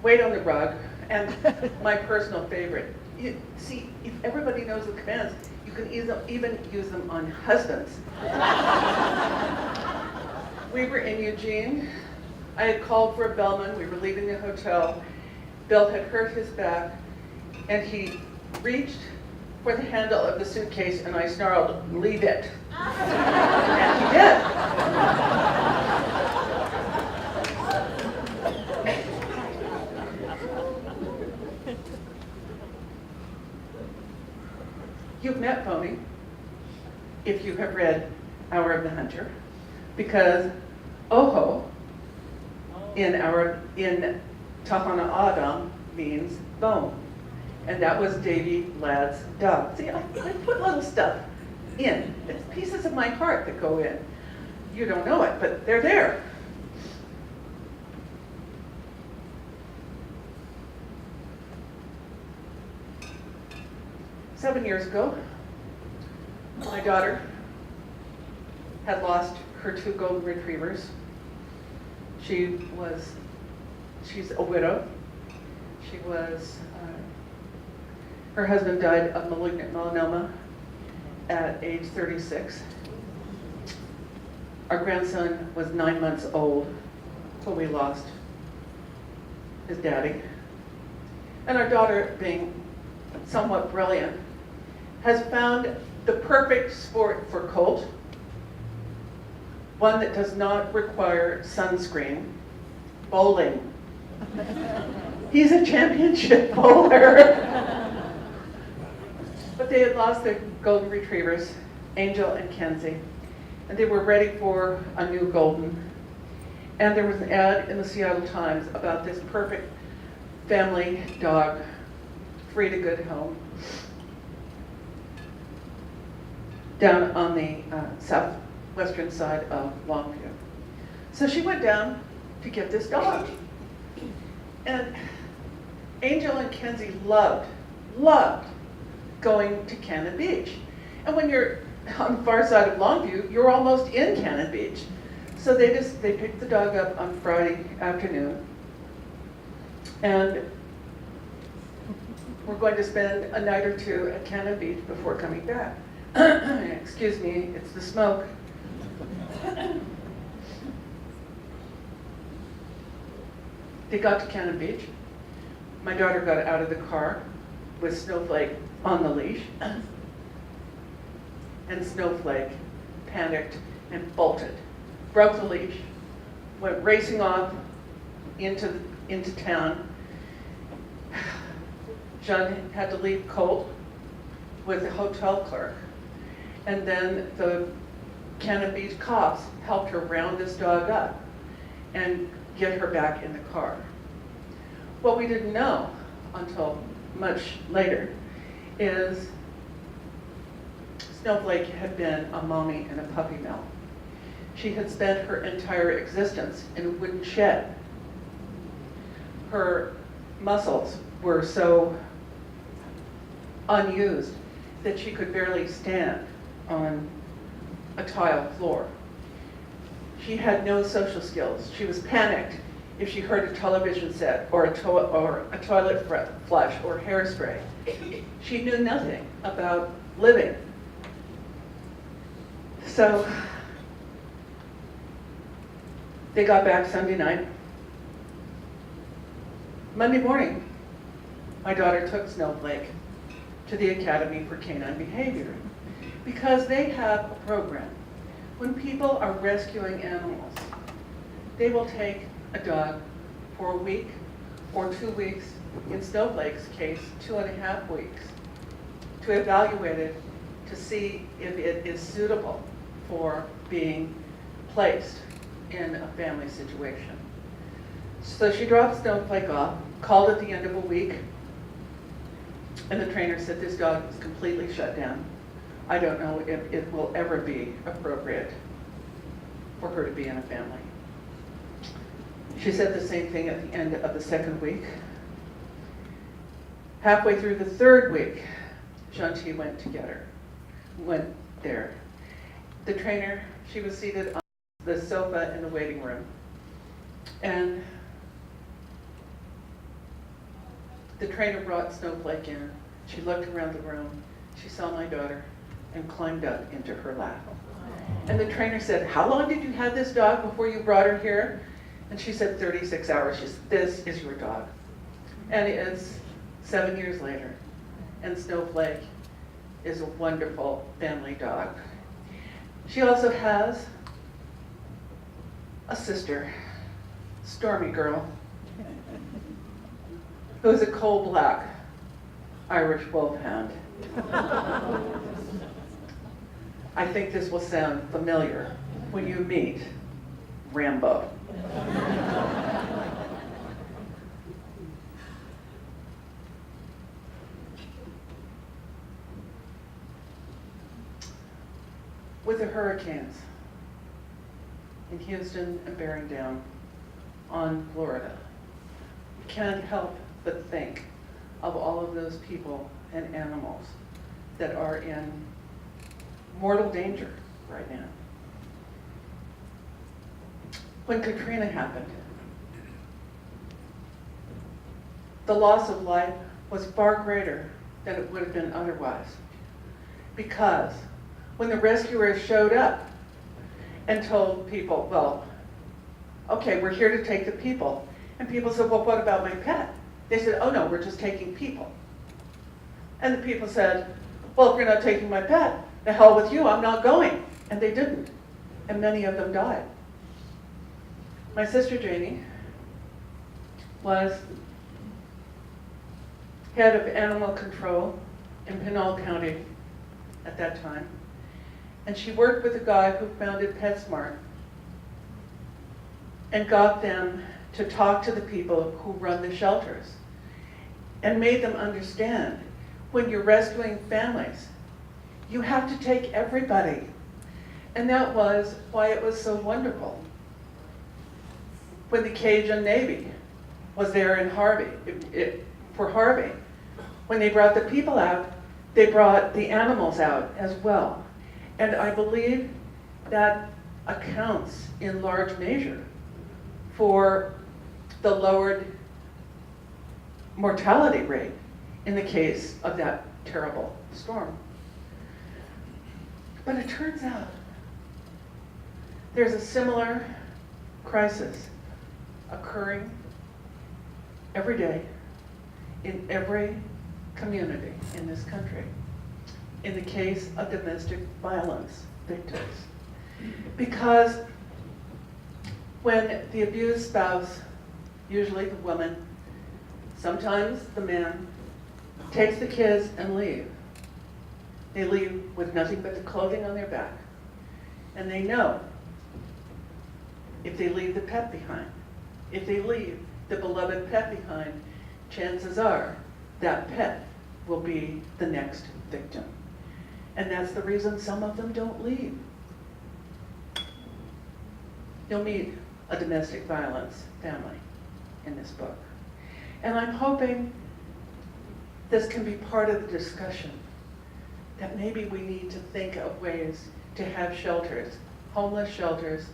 S1: wait on the rug, and my personal favorite. You see, if everybody knows the commands, you can even use them on husbands. We were in Eugene. I had called for a bellman. We were leaving the hotel. Bill had hurt his back, and he reached for the handle of the suitcase, and I snarled, "Leave it." And he did. You've met Pony if you have read Hour of the Hunter, because Oho in Tahana Adam means bone, and that was Davy Ladd's dog. See, I put little stuff in. It's pieces of my heart that go in. You don't know it, but they're there. Seven years ago, my daughter had lost her 2 golden retrievers. She's a widow. Her husband died of malignant melanoma at age 36. Our grandson was 9 months old when we lost his daddy. And our daughter, being somewhat brilliant, has found the perfect sport for Colt, one that does not require sunscreen: bowling. He's a championship bowler. But they had lost their golden retrievers, Angel and Kenzie, and they were ready for a new golden. And there was an ad in the Seattle Times about this perfect family dog, free to good home, down on the southwestern side of Longview. So she went down to get this dog. And Angel and Kenzie loved going to Cannon Beach. And when you're on the far side of Longview, you're almost in Cannon Beach. So they picked the dog up on Friday afternoon, and we're going to spend a night or 2 at Cannon Beach before coming back. Excuse me, it's the smoke. They got to Cannon Beach. My daughter got out of the car with Snowflake on the leash. And Snowflake panicked and bolted, broke the leash, went racing off into town. John had to leave Colt with the hotel clerk. And then the Cannon Beach cops helped her round this dog up and get her back in the car. What we didn't know until much later is Snowflake had been a mommy in a puppy mill. She had spent her entire existence in a wooden shed. Her muscles were so unused that she could barely stand on a tile floor. She had no social skills. She was panicked if she heard a television set or a toilet flush or hairspray. She knew nothing about living. So they got back Sunday night. Monday morning, my daughter took Snowflake to the Academy for Canine Behavior because they have a program. When people are rescuing animals, they will take a dog for a week or 2 weeks, in Snowflake's case, 2.5 weeks, to evaluate it to see if it is suitable for being placed in a family situation. So she dropped Snowflake off, called at the end of a week, and the trainer said, "This dog is completely shut down. I don't know if it will ever be appropriate for her to be in a family." She said the same thing at the end of the second week. Halfway through the third week, Jance went there. The trainer, she was seated on the sofa in the waiting room. And the trainer brought Snowflake in. She looked around the room. She saw my daughter and climbed up into her lap. And the trainer said, how long did you have this dog before you brought her here? And she said 36 hours. She said, this is your dog. And it's 7 years later. And Snowflake is a wonderful family dog. She also has a sister, Stormy Girl, who is a coal black Irish wolfhound. I think this will sound familiar when you meet Rambo. With the hurricanes in Houston and bearing down on Florida, you can't help but think of all of those people and animals that are in mortal danger right now. When Katrina happened, the loss of life was far greater than it would have been otherwise. Because when the rescuers showed up and told people, well, okay, we're here to take the people. And people said, well, what about my pet? They said, oh no, we're just taking people. And the people said, well, if you're not taking my pet, the hell with you, I'm not going. And they didn't. And many of them died. My sister Janie was head of animal control in Pinal County at that time. And she worked with a guy who founded PetSmart and got them to talk to the people who run the shelters and made them understand when you're rescuing families, you have to take everybody. And that was why it was so wonderful when the Cajun Navy was there in Harvey, for Harvey. When they brought the people out, they brought the animals out as well. And I believe that accounts in large measure for the lowered mortality rate in the case of that terrible storm. But it turns out there's a similar crisis occurring every day in every community in this country in the case of domestic violence victims. Because when the abused spouse, usually the woman, sometimes the man, takes the kids and leave, they leave with nothing but the clothing on their back. And they know if they leave the pet behind, if they leave the beloved pet behind, chances are that pet will be the next victim. And that's the reason some of them don't leave. You'll meet a domestic violence family in this book. And I'm hoping this can be part of the discussion, that maybe we need to think of ways to have shelters, homeless shelters,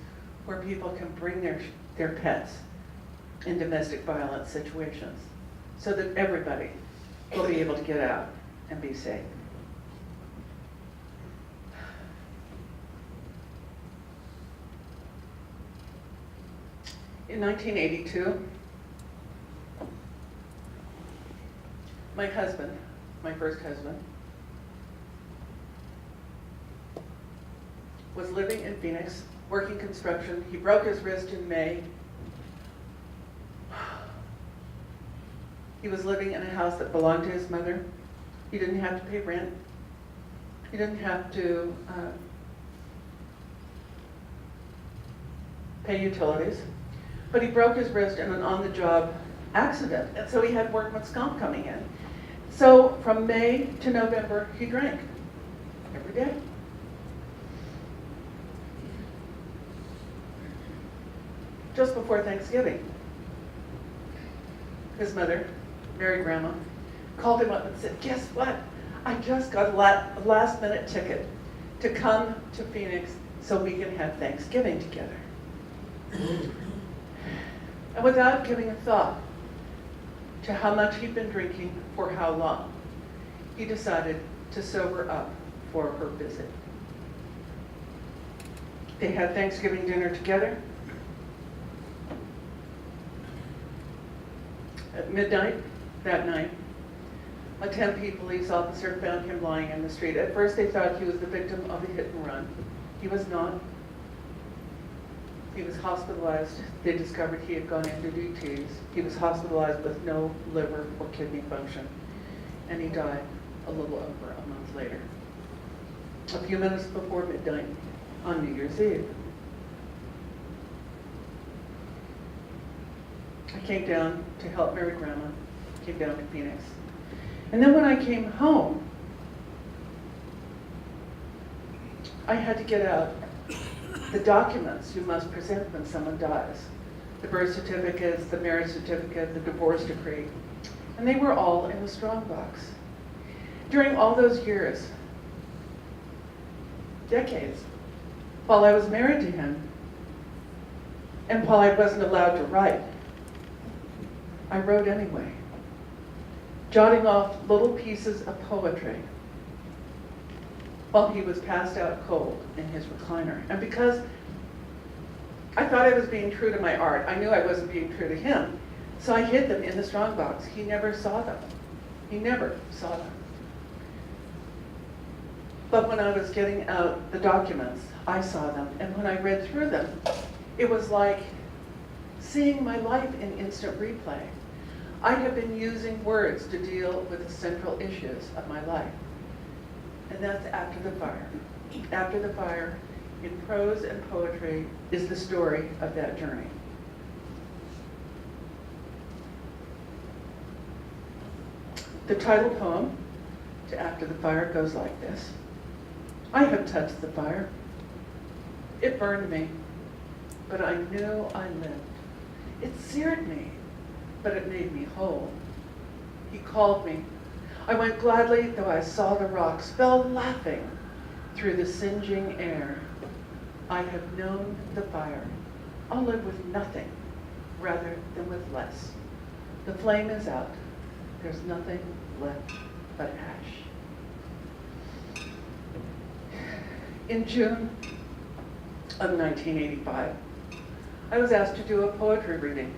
S1: where people can bring their pets in domestic violence situations, so that everybody will be able to get out and be safe. In 1982, my husband, my first husband, was living in Phoenix, working construction. He broke his wrist in May. He was living in a house that belonged to his mother. He didn't have to pay rent. He didn't have to pay utilities. But he broke his wrist in an on-the-job accident, and so he had workman's comp coming in. So from May to November, he drank every day. Just before Thanksgiving, his mother, Mary Grandma, called him up and said, guess what? I just got a last-minute ticket to come to Phoenix so we can have Thanksgiving together. And without giving a thought to how much he'd been drinking for how long, he decided to sober up for her visit. They had Thanksgiving dinner together. At midnight that night, a Tempe police officer found him lying in the street. At first they thought he was the victim of a hit and run. He was not. He was hospitalized. They discovered he had gone into DTs. He was hospitalized with no liver or kidney function. And he died a little over a month later. A few minutes before midnight on New Year's Eve. I came down to help marry Grandma. Came down to Phoenix. And then when I came home, I had to get out the documents you must present when someone dies. The birth certificates, the marriage certificate, the divorce decree. And they were all in the strong box. During all those years, decades, while I was married to him, and while I wasn't allowed to write, I wrote anyway, jotting off little pieces of poetry while he was passed out cold in his recliner. And because I thought I was being true to my art, I knew I wasn't being true to him, so I hid them in the strongbox. He never saw them. He never saw them. But when I was getting out the documents, I saw them. And when I read through them, it was like seeing my life in instant replay. I have been using words to deal with the central issues of my life. And that's After the Fire. After the Fire, in prose and poetry, is the story of that journey. The title poem to After the Fire goes like this. I have touched the fire. It burned me, but I knew I lived. It seared me, but it made me whole. He called me. I went gladly, though I saw the rocks, fell laughing through the singeing air. I have known the fire. I'll live with nothing rather than with less. The flame is out. There's nothing left but ash. In June of 1985, I was asked to do a poetry reading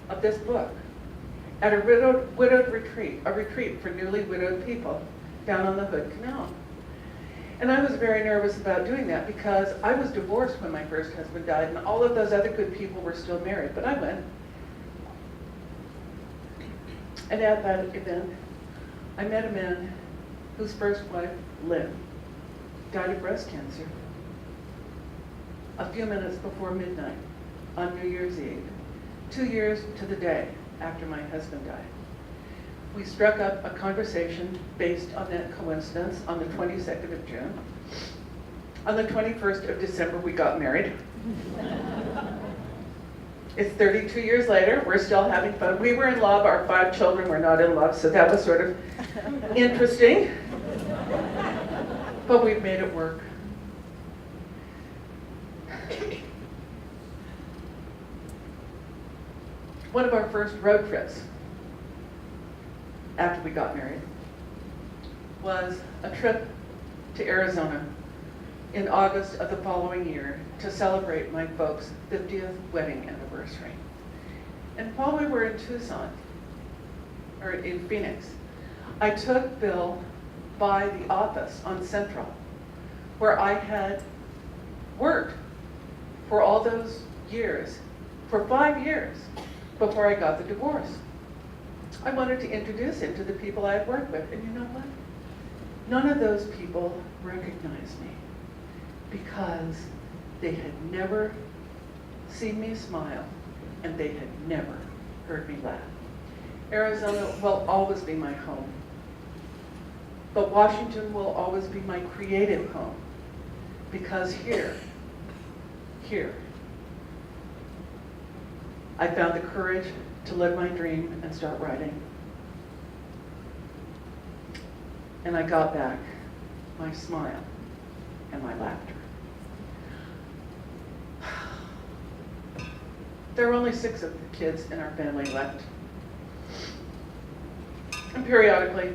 S1: of this book at a widowed retreat, a retreat for newly widowed people down on the Hood Canal. And I was very nervous about doing that because I was divorced when my first husband died and all of those other good people were still married, but I went. And at that event, I met a man whose first wife, Lynn, died of breast cancer a few minutes before midnight on New Year's Eve, 2 years to the day after my husband died. We struck up a conversation based on that coincidence on the 22nd of June. On the 21st of December, we got married. It's 32 years later, we're still having fun. We were in love, our 5 children were not in love, so that was sort of interesting. But we've made it work. One of our first road trips after we got married was a trip to Arizona in August of the following year to celebrate my folks' 50th wedding anniversary. And while we were in Tucson, or in Phoenix, I took Bill by the office on Central, where I had worked for all those years, for 5 years, before I got the divorce. I wanted to introduce him to the people I had worked with, and you know what? None of those people recognized me because they had never seen me smile and they had never heard me laugh. Arizona will always be my home, but Washington will always be my creative home because here, I found the courage to live my dream and start writing. And I got back my smile and my laughter. There are only 6 of the kids in our family left. And periodically,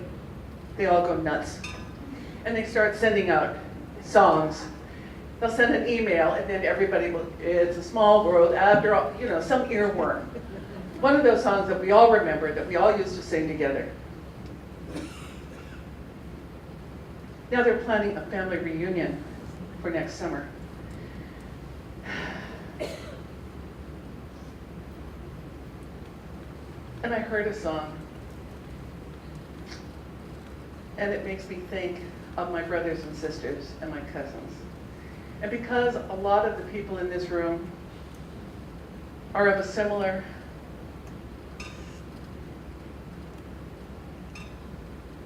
S1: they all go nuts. And they start sending out songs They'll send an email and then everybody will, it's a small world after all, you know, some earworm. One of those songs that we all remember, that we all used to sing together. Now they're planning a family reunion for next summer. And I heard a song, and it makes me think of my brothers and sisters and my cousins. And because a lot of the people in this room are of a similar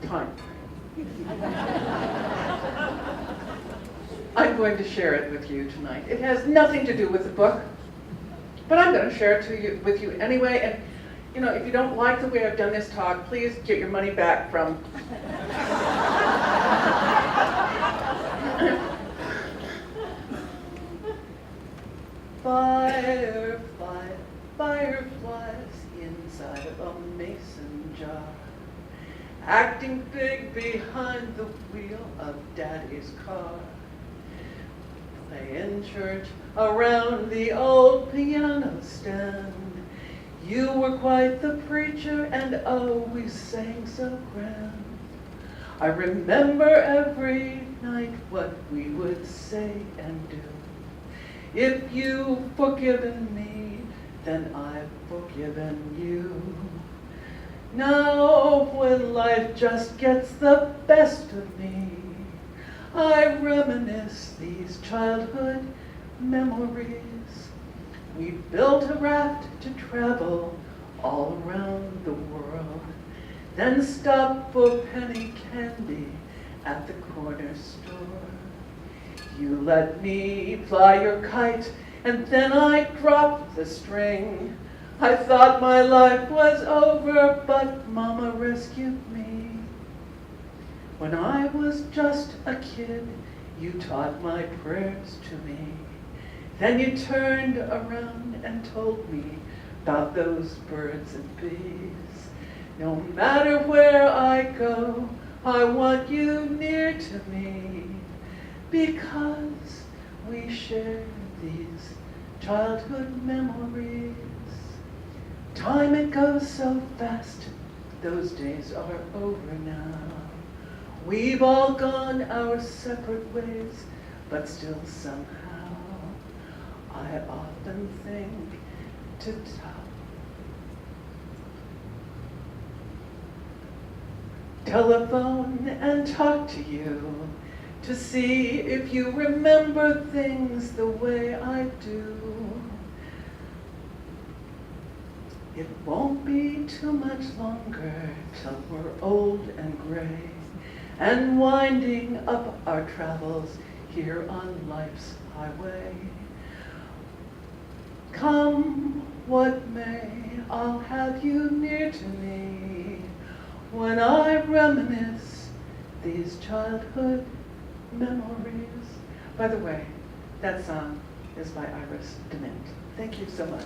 S1: time, I'm going to share it with you tonight. It has nothing to do with the book, but I'm going to share it with you anyway. And you know, if you don't like the way I've done this talk, please get your money back from Firefly, fireflies inside of a mason jar, acting big behind the wheel of Daddy's car. Play in church around the old piano stand. You were quite the preacher, and oh, we sang so grand. I remember every night what we would say and do. If you've forgiven me, then I've forgiven you. Now, when life just gets the best of me, I reminisce these childhood memories. We built a raft to travel all around the world, then stopped for penny candy at the corner store. You let me fly your kite, and then I dropped the string. I thought my life was over, but Mama rescued me. When I was just a kid, you taught my prayers to me. Then you turned around and told me about those birds and bees. No matter where I go, I want you near to me, because we share these childhood memories. Time, it goes so fast, those days are over now. We've all gone our separate ways, but still somehow I often think to telephone and talk to you, to see if you remember things the way I do. It won't be too much longer till we're old and gray, and winding up our travels here on life's highway. Come what may, I'll have you near to me when I reminisce these childhood memories. By the way, that song is by Iris DeMint. Thank you so much.